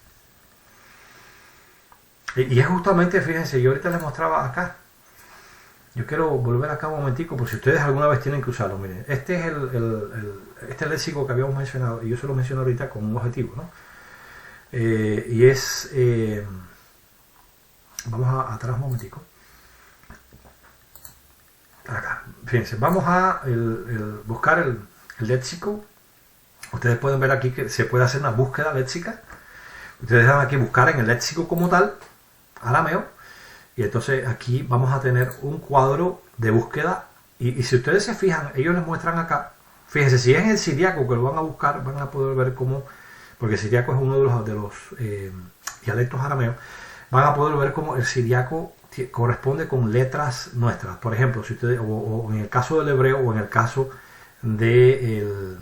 A: Y es justamente, fíjense, yo ahorita les mostraba acá. Yo quiero volver acá un momentico, por si ustedes alguna vez tienen que usarlo. Miren, este es el léxico que habíamos mencionado, y yo se lo menciono ahorita con un objetivo, ¿no? Y es... vamos atrás un momentico. Acá, fíjense, vamos a buscar el léxico. Ustedes pueden ver aquí que se puede hacer una búsqueda léxica. Ustedes dan aquí buscar en el léxico como tal, arameo, y entonces aquí vamos a tener un cuadro de búsqueda. Y si ustedes se fijan, ellos les muestran acá, fíjense, si es en el siriaco que lo van a buscar, van a poder ver cómo, porque el siriaco es uno de los dialectos arameos, van a poder ver cómo el siriaco corresponde con letras nuestras. Por ejemplo, si ustedes, o en el caso del hebreo o en el caso del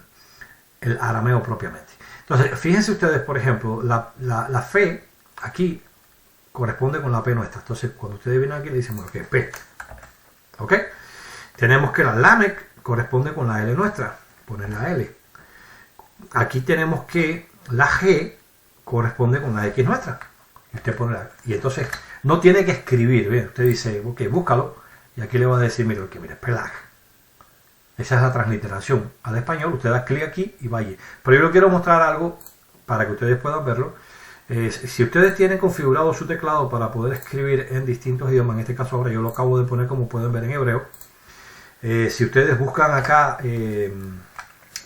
A: el arameo propiamente. Entonces, fíjense ustedes, por ejemplo, la fe aquí corresponde con la P nuestra. Entonces, cuando ustedes vienen aquí, le dicen, bueno, que P. ¿Ok? Tenemos que la Lamec corresponde con la L nuestra. Ponen la L. Aquí tenemos que la G corresponde con la X nuestra. Y usted pone la... Y entonces, no tiene que escribir. ¿Bien? Usted dice, ok, búscalo. Y aquí le va a decir, mire, Pelag. Esa es la transliteración al español. Usted da clic aquí y vaya. Pero yo le quiero mostrar algo para que ustedes puedan verlo. Si ustedes tienen configurado su teclado para poder escribir en distintos idiomas, en este caso ahora yo lo acabo de poner como pueden ver en hebreo. Si ustedes buscan acá,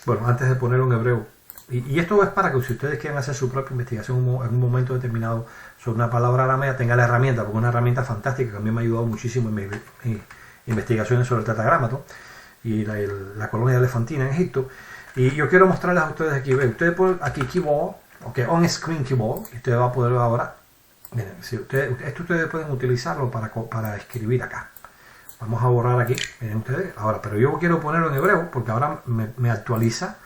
A: bueno, antes de ponerlo en hebreo, y esto es para que si ustedes quieren hacer su propia investigación en un momento determinado sobre una palabra aramea, tenga la herramienta, porque es una herramienta fantástica que a mí me ha ayudado muchísimo en mis investigaciones sobre el tetragramato y la colonia elefantina en Egipto. Y yo quiero mostrarles a ustedes aquí, ven, ustedes ponen aquí keyboard, ok, on screen keyboard, y ustedes van a poder ver ahora, miren, si esto ustedes pueden utilizarlo para escribir acá. Vamos a borrar aquí, miren ustedes, ahora, pero yo quiero ponerlo en hebreo, porque ahora me actualiza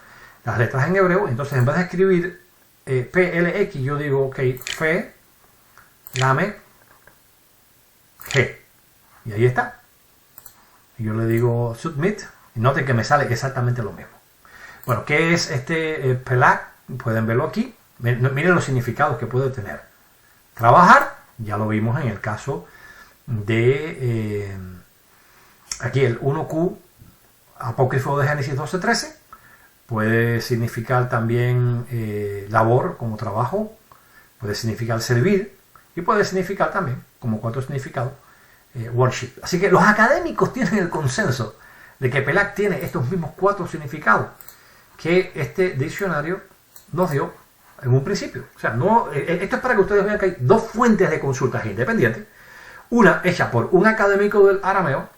A: las letras en hebreo. Entonces en vez de escribir PLX, yo digo, ok, Fe, Lame, G, y ahí está. Y yo le digo submit, y noten que me sale exactamente lo mismo. Bueno, ¿qué es este Pelag? Pueden verlo aquí. Miren los significados que puede tener. Trabajar, ya lo vimos en el caso de aquí el 1Q apócrifo de Génesis 12:13. Puede significar también labor como trabajo, puede significar servir y puede significar también, como cuatro significados, worship. Así que los académicos tienen el consenso de que Pelag tiene estos mismos cuatro significados que este diccionario nos dio en un principio. O sea, esto es para que ustedes vean que hay dos fuentes de consultas independientes. Una hecha por un académico del arameo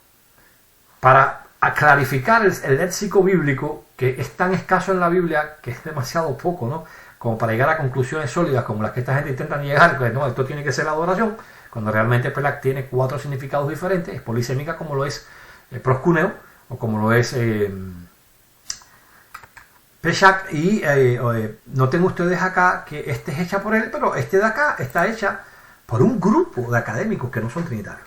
A: para clarificar el léxico bíblico, que es tan escaso en la Biblia que es demasiado poco, ¿no? Como para llegar a conclusiones sólidas como las que esta gente intenta llegar, que no, esto tiene que ser la adoración, cuando realmente Pelag tiene cuatro significados diferentes. Es polisémica, como lo es proscuneo, o como lo es Peshach, y noten ustedes acá que este es hecha por él, pero este de acá está hecha por un grupo de académicos que no son trinitarios,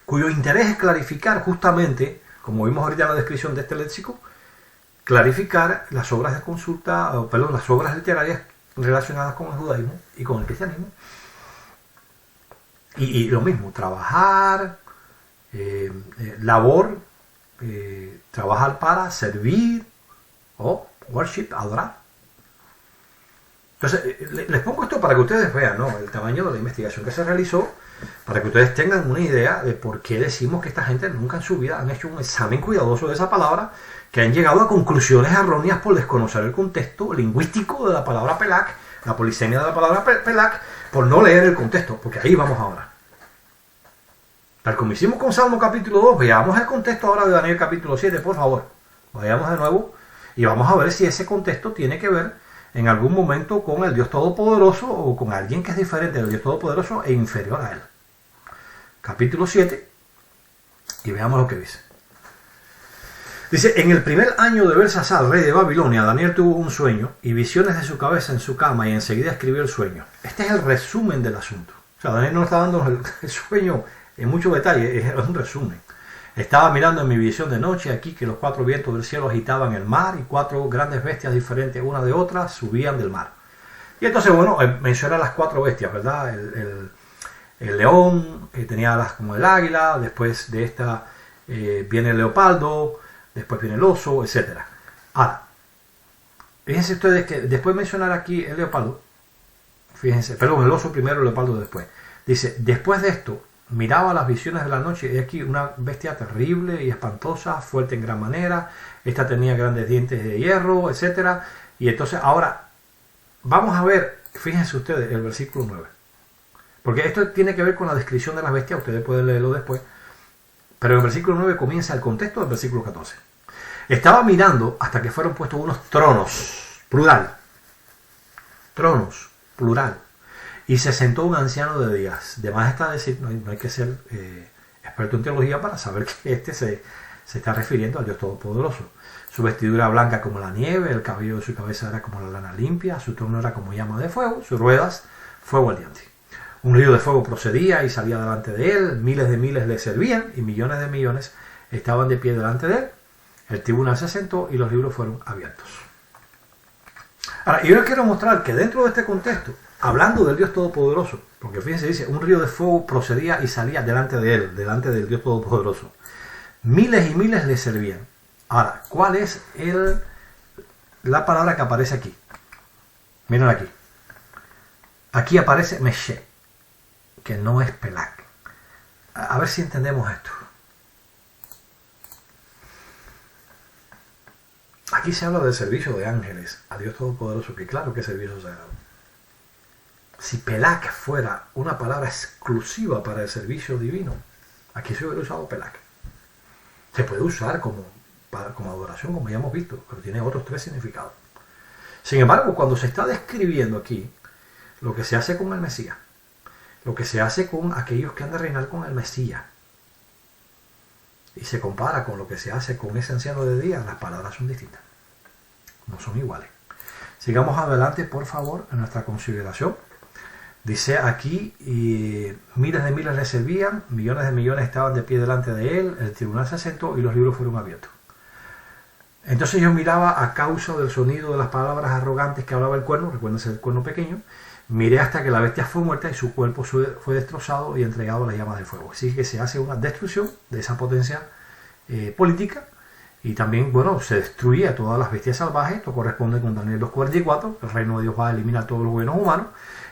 A: cuyo interés es clarificar justamente, como vimos ahorita en la descripción de este léxico, clarificar las obras de consulta, perdón, las obras literarias relacionadas con el judaísmo y con el cristianismo. Y lo mismo, trabajar, labor, trabajar para servir, o worship, adorar. Entonces, les pongo esto para que ustedes vean, ¿no?, el tamaño de la investigación que se realizó, para que ustedes tengan una idea de por qué decimos que esta gente nunca en su vida han hecho un examen cuidadoso de esa palabra, que han llegado a conclusiones erróneas por desconocer el contexto lingüístico de la palabra Pelag, la polisemia de la palabra Pelag, por no leer el contexto, porque ahí vamos ahora. Tal como hicimos con Salmo capítulo 2, veamos el contexto ahora de Daniel capítulo 7, por favor. Vayamos de nuevo y vamos a ver si ese contexto tiene que ver en algún momento con el Dios Todopoderoso o con alguien que es diferente del Dios Todopoderoso e inferior a él. Capítulo 7, y veamos lo que dice. Dice, en el primer año de Belsasar, rey de Babilonia, Daniel tuvo un sueño y visiones de su cabeza en su cama, y enseguida escribió el sueño. Este es el resumen del asunto. O sea, Daniel no está dando el sueño en mucho detalle, es un resumen. Estaba mirando en mi visión de noche aquí que los cuatro vientos del cielo agitaban el mar, y cuatro grandes bestias diferentes una de otra subían del mar. Y entonces, bueno, menciona las cuatro bestias, ¿verdad? El león, que tenía alas como el águila, después de esta viene el leopardo, después viene el oso, etc. Ahora, fíjense ustedes que después de mencionar aquí el leopardo, fíjense, perdón, el oso primero, el leopardo después. Dice, después de esto, miraba las visiones de la noche, y aquí una bestia terrible y espantosa, fuerte en gran manera, esta tenía grandes dientes de hierro, etc. Y entonces ahora, vamos a ver, fíjense ustedes, el versículo 9. Porque esto tiene que ver con la descripción de las bestias, ustedes pueden leerlo después. Pero el versículo 9 comienza el contexto del versículo 14. Estaba mirando hasta que fueron puestos unos tronos, plural. Tronos, plural. y se sentó un anciano de días. De más está decir, no hay que ser experto en teología para saber que este se está refiriendo al Dios Todopoderoso. Su vestidura blanca como la nieve, el cabello de su cabeza era como la lana limpia, su trono era como llama de fuego, sus ruedas fuego ardiente. Un río de fuego procedía y salía delante de él, miles de miles le servían y millones de millones estaban de pie delante de él. El tribunal se sentó y los libros fueron abiertos. Ahora, yo les quiero mostrar que dentro de este contexto, hablando del Dios Todopoderoso, porque fíjense, dice, un río de fuego procedía y salía delante de él, delante del Dios Todopoderoso. Miles y miles le servían. Ahora, ¿cuál es la palabra que aparece aquí? Miren aquí. Aquí aparece Meshe, que no es Pelak. A ver si entendemos esto. Aquí se habla del servicio de ángeles a Dios Todopoderoso, que claro que es servicio sagrado. Si Pelak fuera una palabra exclusiva para el servicio divino, aquí se hubiera usado Pelak. Se puede usar como adoración, como ya hemos visto, pero tiene otros 3 significados. Sin embargo, cuando se está describiendo aquí lo que se hace con el Mesías, lo que se hace con aquellos que han de reinar con el Mesías, y se compara con lo que se hace con ese anciano de día, las palabras son distintas, no son iguales. Sigamos adelante, por favor, en nuestra consideración. Dice aquí, y miles de miles le servían, millones de millones estaban de pie delante de él, el tribunal se sentó y los libros fueron abiertos. Entonces yo miraba a causa del sonido de las palabras arrogantes que hablaba el cuerno, recuérdense el cuerno pequeño, miré hasta que la bestia fue muerta y su cuerpo fue destrozado y entregado a las llamas del fuego. Así que se hace una destrucción de esa potencia política y también, bueno, se destruye a todas las bestias salvajes. Esto corresponde con Daniel 2:44, el reino de Dios va a eliminar todos los gobiernos humanos.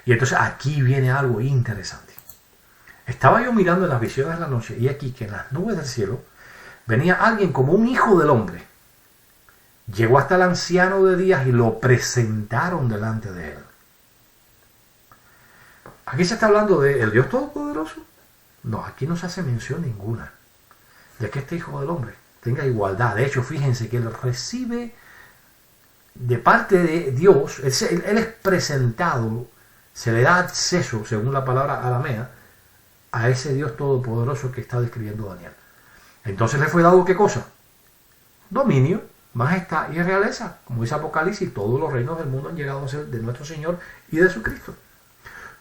A: Y entonces aquí viene algo interesante. Estaba yo mirando en las visiones de la noche y aquí que en las nubes del cielo venía alguien como un hijo del hombre. Llegó hasta el anciano de días y lo presentaron delante de él. ¿Aquí se está hablando del Dios Todopoderoso? No, aquí no se hace mención ninguna de que este hijo del hombre tenga igualdad. De hecho, fíjense que él recibe de parte de Dios, él es presentado, se le da acceso, según la palabra aramea, a ese Dios Todopoderoso que está describiendo Daniel. Entonces le fue dado ¿qué cosa? Dominio, majestad y realeza. Como dice Apocalipsis, todos los reinos del mundo han llegado a ser de nuestro Señor y de su Cristo.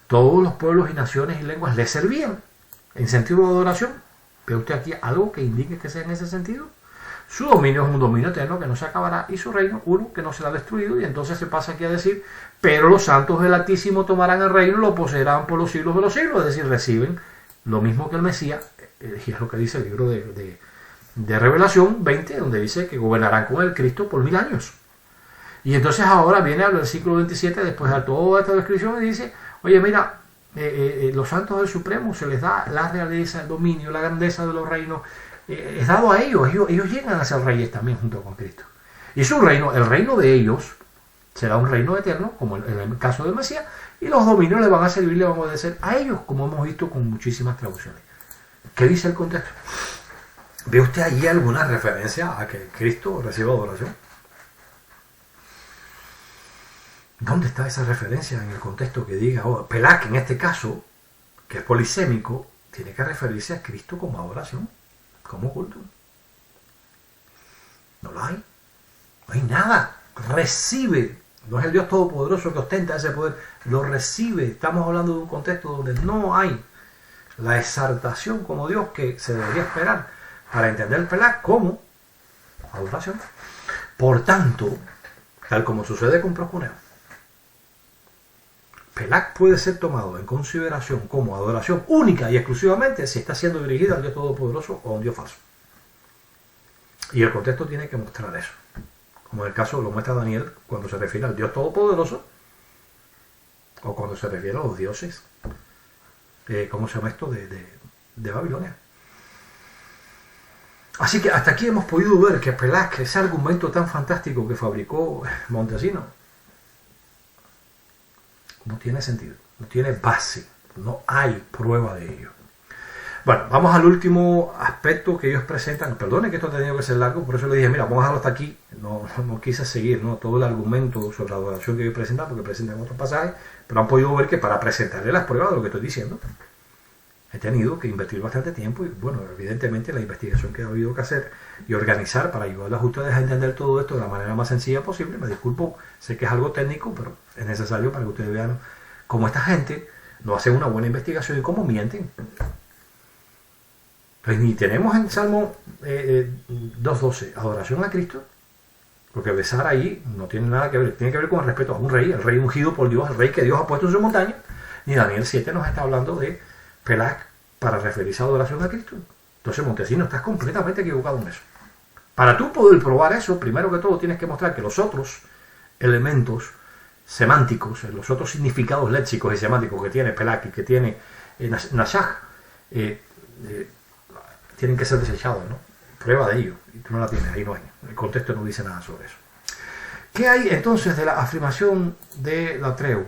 A: Todos los pueblos y naciones y lenguas le servían en sentido de adoración. ¿Ve usted aquí algo que indique que sea en ese sentido? Su dominio es un dominio eterno que no se acabará y su reino, uno, que no será destruido. Y entonces se pasa aquí a decir, pero los santos del Altísimo tomarán el reino y lo poseerán por los siglos de los siglos. Es decir, reciben lo mismo que el Mesías, y es lo que dice el libro de Revelación 20, donde dice que gobernarán con el Cristo por 1000 años. Y entonces ahora viene al versículo 27, después de toda esta descripción, y dice, oye, mira, los santos del Supremo se les da la realeza, el dominio, la grandeza de los reinos, es dado a ellos. Ellos llegan a ser reyes también junto con Cristo. Y su reino, el reino de ellos, será un reino eterno, como en el caso del Mesías, y los dominios le van a servir, le van a obedecer a ellos, como hemos visto con muchísimas traducciones. ¿Qué dice el contexto? ¿Ve usted allí alguna referencia a que Cristo reciba adoración? ¿Dónde está esa referencia en el contexto que diga, Pelak en este caso, que es polisémico, tiene que referirse a Cristo como adoración, como culto? No lo hay. No hay nada. Recibe. No es el Dios Todopoderoso que ostenta ese poder. Lo recibe. Estamos hablando de un contexto donde no hay la exaltación como Dios que se debería esperar para entender el Pelak como adoración. Por tanto, tal como sucede con Proskuneo, Pelak puede ser tomado en consideración como adoración única y exclusivamente si está siendo dirigida al Dios Todopoderoso o a un Dios falso. Y el contexto tiene que mostrar eso. Como en el caso lo muestra Daniel cuando se refiere al Dios Todopoderoso o cuando se refiere a los dioses, ¿cómo se llama esto? De Babilonia. Así que hasta aquí hemos podido ver que Pelak, ese argumento tan fantástico que fabricó Montesino, no tiene sentido, no tiene base, no hay prueba de ello. Bueno, vamos al último aspecto que ellos presentan. Perdone que esto ha tenido que ser largo, por eso le dije, mira, vamos a dejarlo hasta aquí. No quise seguir, ¿no?, todo el argumento sobre la adoración que ellos presentan, porque presentan otros pasajes, pero han podido ver que para presentarle las pruebas de lo que estoy diciendo, he tenido que invertir bastante tiempo y, bueno, evidentemente la investigación que ha habido que hacer y organizar para ayudarles a ustedes a entender todo esto de la manera más sencilla posible. Me disculpo, sé que es algo técnico, pero es necesario para que ustedes vean cómo esta gente no hace una buena investigación y cómo mienten. Pues ni tenemos en Salmo 2.12 adoración a Cristo, porque besar ahí no tiene nada que ver, tiene que ver con el respeto a un rey, el rey ungido por Dios, el rey que Dios ha puesto en su montaña. Ni Daniel 7 nos está hablando de Pelak para referirse a adoración a Cristo. Entonces, Montesino, estás completamente equivocado en eso. Para tú poder probar eso, primero que todo tienes que mostrar que los otros elementos semánticos, los otros significados léxicos y semánticos que tiene Pelak y que tiene Nashach, tienen que ser desechados, ¿no? Prueba de ello. Y tú no la tienes, ahí no hay. El contexto no dice nada sobre eso. ¿Qué hay entonces de la afirmación de la Treu?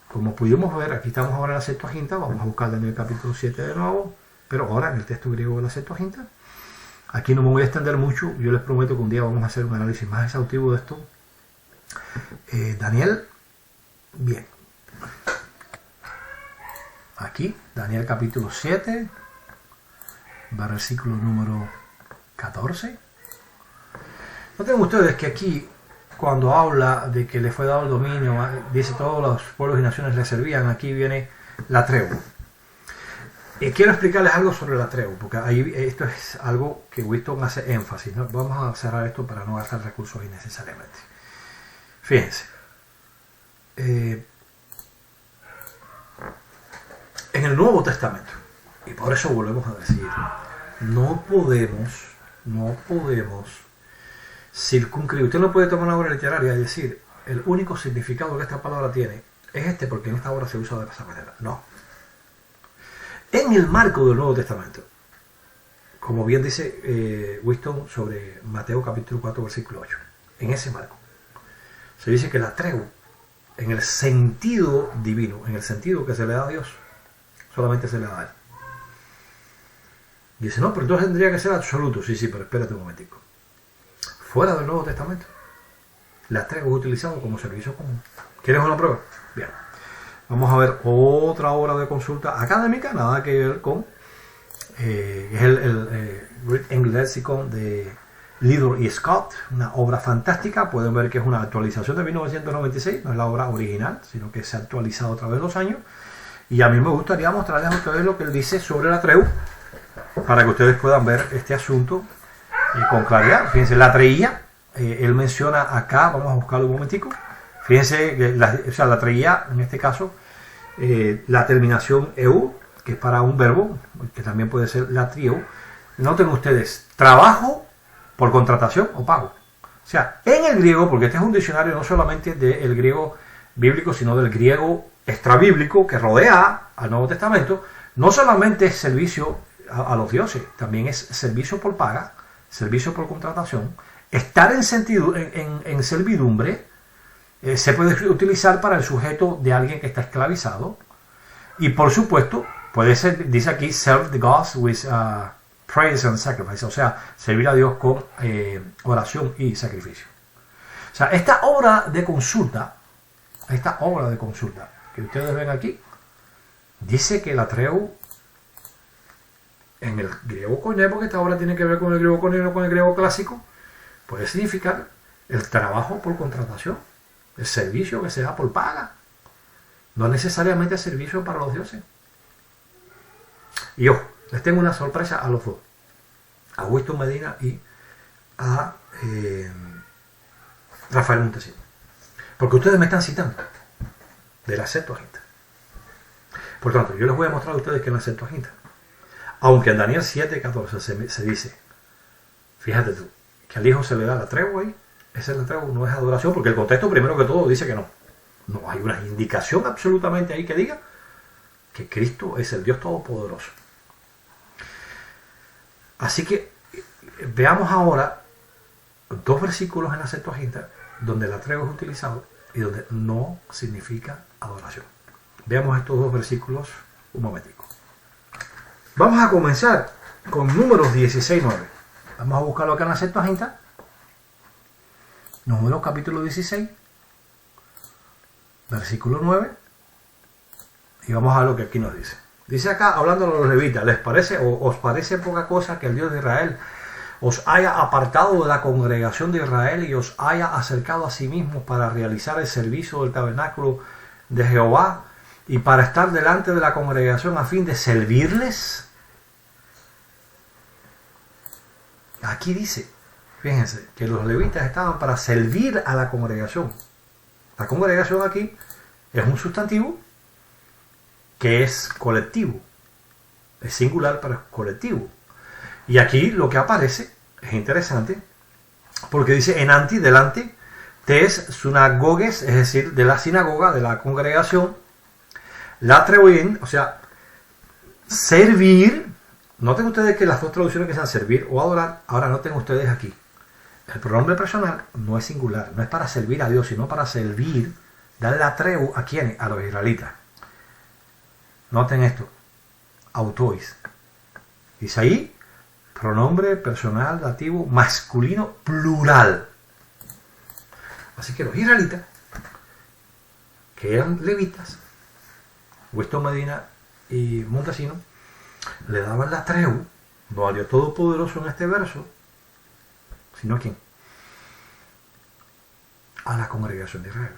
A: Como pudimos ver, aquí estamos ahora en la Septuaginta, vamos a buscarla en el capítulo 7 de nuevo, pero ahora en el texto griego de la Septuaginta. Aquí no me voy a extender mucho, yo les prometo que un día vamos a hacer un análisis más exhaustivo de esto. Daniel, bien. Aquí, Daniel capítulo 7, versículo número 14. Noten ustedes que aquí, cuando habla de que le fue dado el dominio, dice todos los pueblos y naciones le servían, aquí viene la tregua. Quiero explicarles algo sobre la tregua, porque ahí esto es algo que Winston hace énfasis, ¿no? Vamos a cerrar esto para no gastar recursos innecesariamente. Fíjense. En el Nuevo Testamento, y por eso volvemos a decir, no podemos circunscribir. Usted no puede tomar una obra literaria y decir, el único significado que esta palabra tiene es este, porque en esta obra se usa de esa manera. No. En el marco del Nuevo Testamento, como bien dice Winston sobre Mateo capítulo 4, versículo 8, en ese marco, se dice que la tregua, en el sentido divino, en el sentido que se le da a Dios, solamente se le da a Él. Dice, no, pero entonces tendría que ser absoluto. Sí, pero espérate un momentico. Fuera del Nuevo Testamento, la tregua es utilizado como servicio común. ¿Quieres una prueba? Bien. Vamos a ver otra obra de consulta académica, nada que ver con es el Greek English Lexicon de Liddell y Scott, una obra fantástica. Pueden ver que es una actualización de 1996, no es la obra original, sino que se ha actualizado a través de los años. Y a mí me gustaría mostrarles a ustedes lo que él dice sobre la tregua, para que ustedes puedan ver este asunto con claridad. Fíjense, la treía, él menciona acá, vamos a buscarlo un momentico. Fíjense que la treía, en este caso, la terminación eu, que es para un verbo, que también puede ser latrio. Noten ustedes, trabajo por contratación o pago. O sea, en el griego, porque este es un diccionario no solamente del griego bíblico, sino del griego extrabíblico que rodea al Nuevo Testamento, no solamente es servicio a los dioses, también es servicio por paga, servicio por contratación. Estar en servidumbre se puede utilizar para el sujeto de alguien que está esclavizado, y por supuesto puede ser, dice aquí, serve the gods with praise and sacrifice, o sea, servir a Dios con oración y sacrificio. O sea, esta obra de consulta que ustedes ven aquí, dice que la treu en el griego koiné, porque esta obra tiene que ver con el griego koiné, no con el griego clásico, puede significar el trabajo por contratación, el servicio que se da por paga, no necesariamente el servicio para los dioses. Y ojo, les tengo una sorpresa a los dos, a Winston Medina y a Rafael Montesino, porque ustedes me están citando de la Septuaginta. Por tanto, yo les voy a mostrar a ustedes que en la Septuaginta, aunque en Daniel 7:14 se dice, fíjate tú, que al Hijo se le da la tregua ahí, esa es la tregua, no es adoración, porque el contexto primero que todo dice que no. No hay una indicación absolutamente ahí que diga que Cristo es el Dios Todopoderoso. Así que veamos ahora dos versículos en la Septuaginta donde la tregua es utilizado y donde no significa adoración. Veamos estos dos versículos un momentico. Vamos a comenzar con Números 16:9. Vamos a buscarlo acá en la Septuaginta. Números capítulo 16, versículo 9. Y vamos a ver lo que aquí nos dice. Dice acá, hablando de los levitas, ¿les parece o os parece poca cosa que el Dios de Israel os haya apartado de la congregación de Israel y os haya acercado a sí mismo para realizar el servicio del tabernáculo de Jehová y para estar delante de la congregación a fin de servirles? Aquí dice, fíjense, que los levitas estaban para servir a la congregación. La congregación aquí es un sustantivo que es colectivo, es singular pero es colectivo. Y aquí lo que aparece es interesante porque dice enanti, delante, tes sunagoges, es decir, de la sinagoga, de la congregación, latreuin, o sea, servir. Noten ustedes que las dos traducciones que sean servir o adorar, ahora noten ustedes aquí, el pronombre personal no es singular, no es para servir a Dios, sino para servir, darle la treu a quienes, a los israelitas. Noten esto, autois. Dice ahí, pronombre personal dativo masculino plural. Así que los israelitas, que eran levitas, Winston Medina y Montesino, le daban la treu, no al Dios Todopoderoso en este verso, sino a quién, a la congregación de Israel,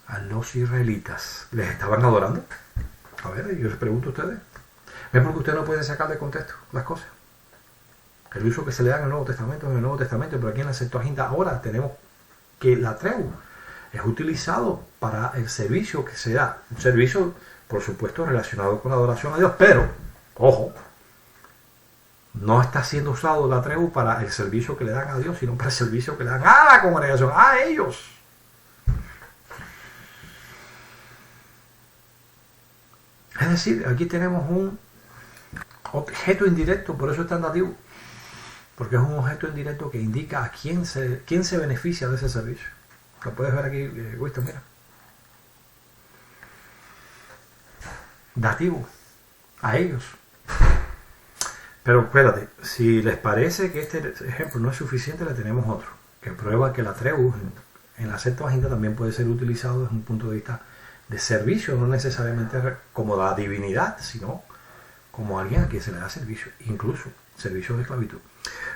A: a los israelitas. ¿Les estaban adorando? A ver, yo les pregunto a ustedes. ¿Ven por qué ustedes no pueden sacar de contexto las cosas? El uso que se le da en el Nuevo Testamento, pero aquí en la Septuaginta ahora tenemos que la treu es utilizado para el servicio que se da. Un servicio, por supuesto, relacionado con la adoración a Dios, pero, ojo, no está siendo usado la treu para el servicio que le dan a Dios, sino para el servicio que le dan a la congregación, a ellos. Es decir, aquí tenemos un objeto indirecto, por eso es tan dativo, porque es un objeto indirecto que indica a quién se beneficia de ese servicio. Lo puedes ver aquí, Winston, mira. Dativo, a ellos. Pero espérate, si les parece que este ejemplo no es suficiente, le tenemos otro, que prueba que la treu en la Septuaginta también puede ser utilizado desde un punto de vista de servicio, no necesariamente como la divinidad, sino como alguien a quien se le da servicio, incluso servicio de esclavitud.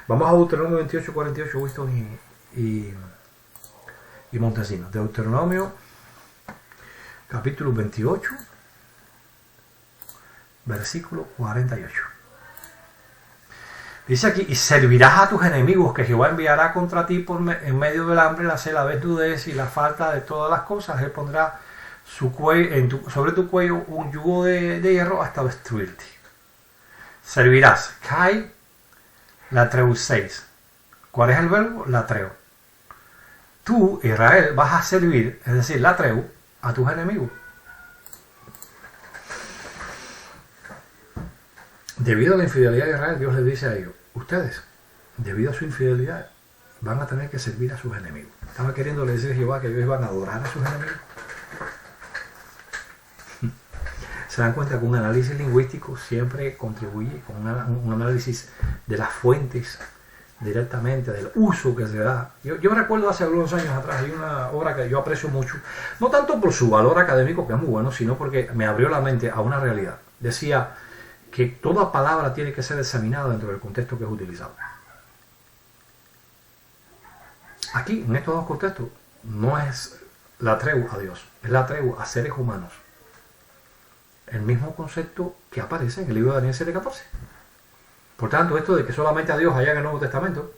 A: Vamos a Deuteronomio 28:48, Winston y Montesino. Deuteronomio capítulo 28, versículo 48. Dice aquí, y servirás a tus enemigos que Jehová enviará contra ti en medio del hambre, la desnudez y la falta de todas las cosas. Él pondrá sobre tu cuello un yugo de hierro hasta destruirte. Servirás. Kai latreu 6. ¿Cuál es el verbo? Latreu. Tú, Israel, vas a servir, es decir, latreu, a tus enemigos. Debido a la infidelidad de Israel, Dios les dice a ellos, ustedes, debido a su infidelidad, van a tener que servir a sus enemigos. Estaba queriendo decir Jehová que ellos iban a adorar a sus enemigos. Se dan cuenta que un análisis lingüístico siempre contribuye con un análisis de las fuentes directamente, del uso que se da. Yo recuerdo hace algunos años atrás, hay una obra que yo aprecio mucho, no tanto por su valor académico, que es muy bueno, sino porque me abrió la mente a una realidad. Decía que toda palabra tiene que ser examinada dentro del contexto que es utilizado. Aquí, en estos dos contextos, no es la treu a Dios, es la treu a seres humanos. El mismo concepto que aparece en el libro de Daniel 7:14. Por tanto, esto de que solamente a Dios haya en el Nuevo Testamento,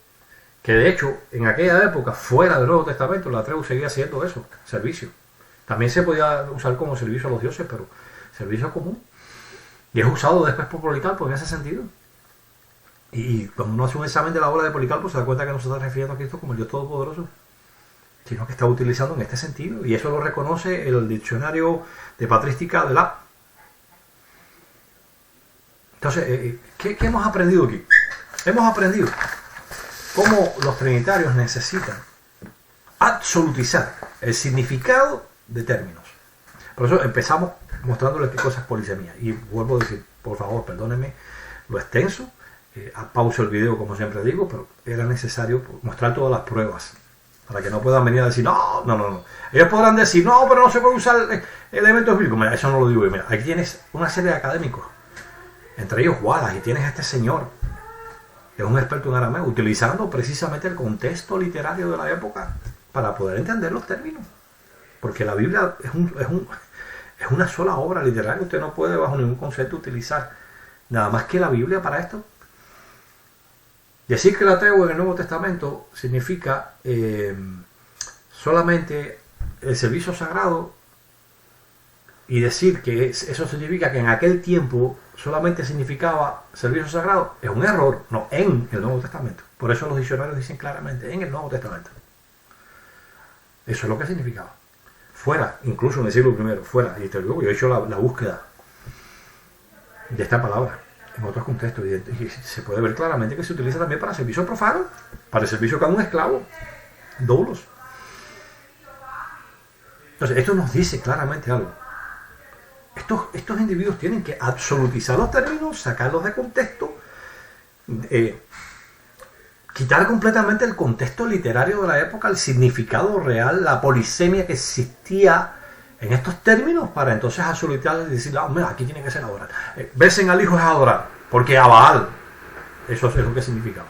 A: que de hecho, en aquella época, fuera del Nuevo Testamento, la treu seguía siendo eso, servicio. También se podía usar como servicio a los dioses, pero servicio común. Y es usado después por Policarpo en ese sentido. Y cuando uno hace un examen de la obra de Policarpo, se da cuenta que no se está refiriendo a Cristo como el Dios Todopoderoso, sino que está utilizando en este sentido. Y eso lo reconoce el diccionario de patrística de la... Entonces, ¿qué hemos aprendido aquí? Hemos aprendido cómo los trinitarios necesitan absolutizar el significado de términos. Por eso empezamos mostrándoles qué cosa es polisemía. Y vuelvo a decir, por favor, perdónenme, lo extenso. Pauso el video, como siempre digo, pero era necesario mostrar todas las pruebas para que no puedan venir a decir no. Ellos podrán decir no, pero no se puede usar elementos bíblicos. Mira, eso no lo digo yo. Mira, aquí tienes una serie de académicos, entre ellos Wallace, y tienes a este señor que es un experto en arameo, utilizando precisamente el contexto literario de la época para poder entender los términos, porque la Biblia es una sola obra literaria. Usted no puede bajo ningún concepto utilizar nada más que la Biblia para esto. Decir que el ateo en el Nuevo Testamento significa solamente el servicio sagrado, y decir que eso significa que en aquel tiempo solamente significaba servicio sagrado, es un error. No, en el Nuevo Testamento. Por eso los diccionarios dicen claramente en el Nuevo Testamento. Eso es lo que significaba. Fuera, incluso en el siglo I, fuera. Y te digo, yo he hecho la búsqueda de esta palabra en otros contextos, y se puede ver claramente que se utiliza también para servicio profano, para el servicio con un esclavo, doulos. Entonces, esto nos dice claramente algo. Estos individuos tienen que absolutizar los términos, sacarlos de contexto, quitar completamente el contexto literario de la época, el significado real, la polisemia que existía en estos términos, para entonces absolutizar y decir, mira, aquí tiene que ser adorar. Besen al Hijo es adorar, porque a Baal, eso es lo que significa.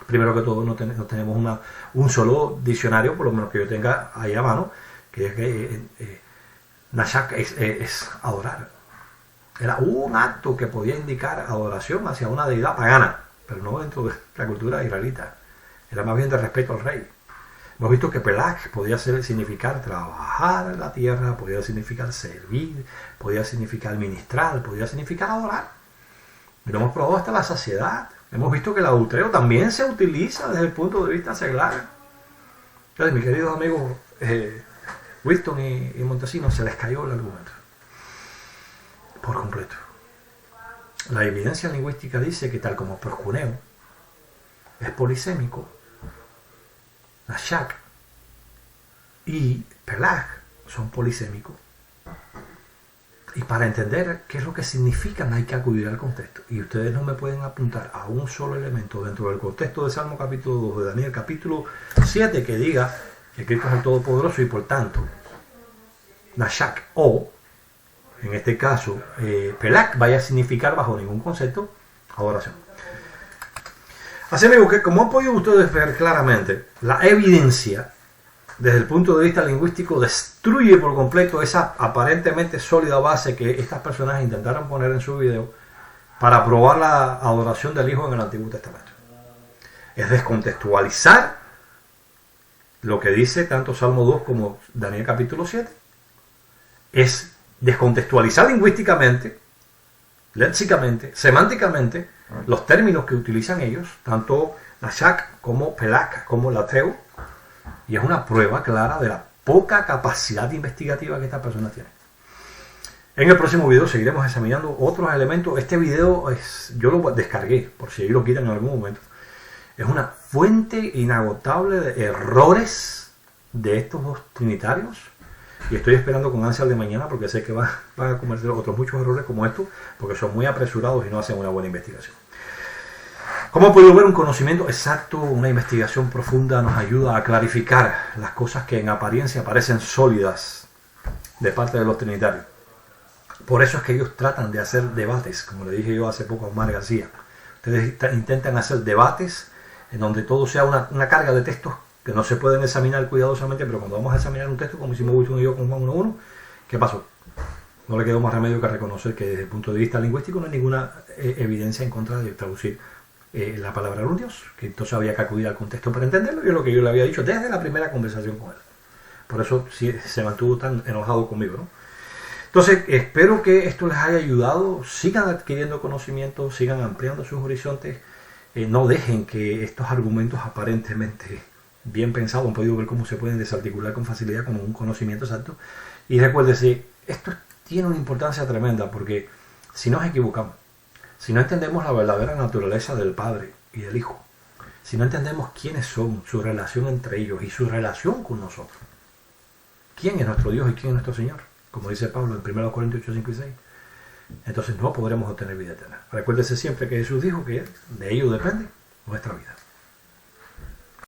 A: Primero que todo, no tenemos un solo diccionario, por lo menos que yo tenga ahí a mano, que es que Nashak es adorar. Era un acto que podía indicar adoración hacia una deidad pagana, pero no dentro de la cultura israelita. Era más bien de respeto al rey. Hemos visto que Pelak podía significar trabajar en la tierra, podía significar servir, podía significar ministrar, podía significar adorar. Y lo hemos probado hasta la saciedad. Hemos visto que el adulterio también se utiliza desde el punto de vista seglar. Entonces, mis queridos amigos Winston y Montesinos, se les cayó el argumento por completo. La evidencia lingüística dice que tal como proscuneo es polisémico, Nashak y Pelag son polisémicos. Y para entender qué es lo que significan hay que acudir al contexto. Y ustedes no me pueden apuntar a un solo elemento dentro del contexto de Salmo capítulo 2, de Daniel capítulo 7, que diga que Cristo es el Todopoderoso y por tanto Nashak o, en este caso, Pelak vaya a significar bajo ningún concepto adoración. Así amigos, que como han podido ustedes ver claramente, la evidencia desde el punto de vista lingüístico destruye por completo esa aparentemente sólida base que estas personas intentaron poner en su video para probar la adoración del Hijo en el Antiguo Testamento. Es descontextualizar lo que dice tanto Salmo 2 como Daniel capítulo 7. Es descontextualizar lingüísticamente, léxicamente, semánticamente, los términos que utilizan ellos, tanto Nashak como Pelak como Lateo, y es una prueba clara de la poca capacidad investigativa que esta persona tiene. En el próximo video seguiremos examinando otros elementos. Este video yo lo descargué, por si ahí lo quitan en algún momento. Es una fuente inagotable de errores de estos dos trinitarios, y estoy esperando con ansia el de mañana, porque sé que van a cometer otros muchos errores como estos, porque son muy apresurados y no hacen una buena investigación. Como podido ver, un conocimiento exacto, una investigación profunda nos ayuda a clarificar las cosas que en apariencia parecen sólidas de parte de los trinitarios. Por eso es que ellos tratan de hacer debates, como le dije yo hace poco a Omar García. Ustedes intentan hacer debates en donde todo sea una carga de textos que no se pueden examinar cuidadosamente, pero cuando vamos a examinar un texto, como hicimos Wilson y yo con Juan 1.1, ¿qué pasó? No le quedó más remedio que reconocer que desde el punto de vista lingüístico no hay ninguna evidencia en contra de traducir la palabra de un Dios, que entonces había que acudir al contexto para entenderlo, y es lo que yo le había dicho desde la primera conversación con él. Por eso sí, se mantuvo tan enojado conmigo, ¿no? Entonces, espero que esto les haya ayudado. Sigan adquiriendo conocimiento, sigan ampliando sus horizontes. No dejen que estos argumentos aparentemente bien pensados, han podido ver cómo se pueden desarticular con facilidad con un conocimiento exacto. Y recuérdense, esto tiene una importancia tremenda, porque si nos equivocamos, si no entendemos la verdadera naturaleza del Padre y del Hijo, si no entendemos quiénes son, su relación entre ellos y su relación con nosotros, quién es nuestro Dios y quién es nuestro Señor, como dice Pablo en 1 Corintios 8, 5 y 6, entonces no podremos obtener vida eterna. Recuérdese siempre que Jesús dijo que de ello depende nuestra vida.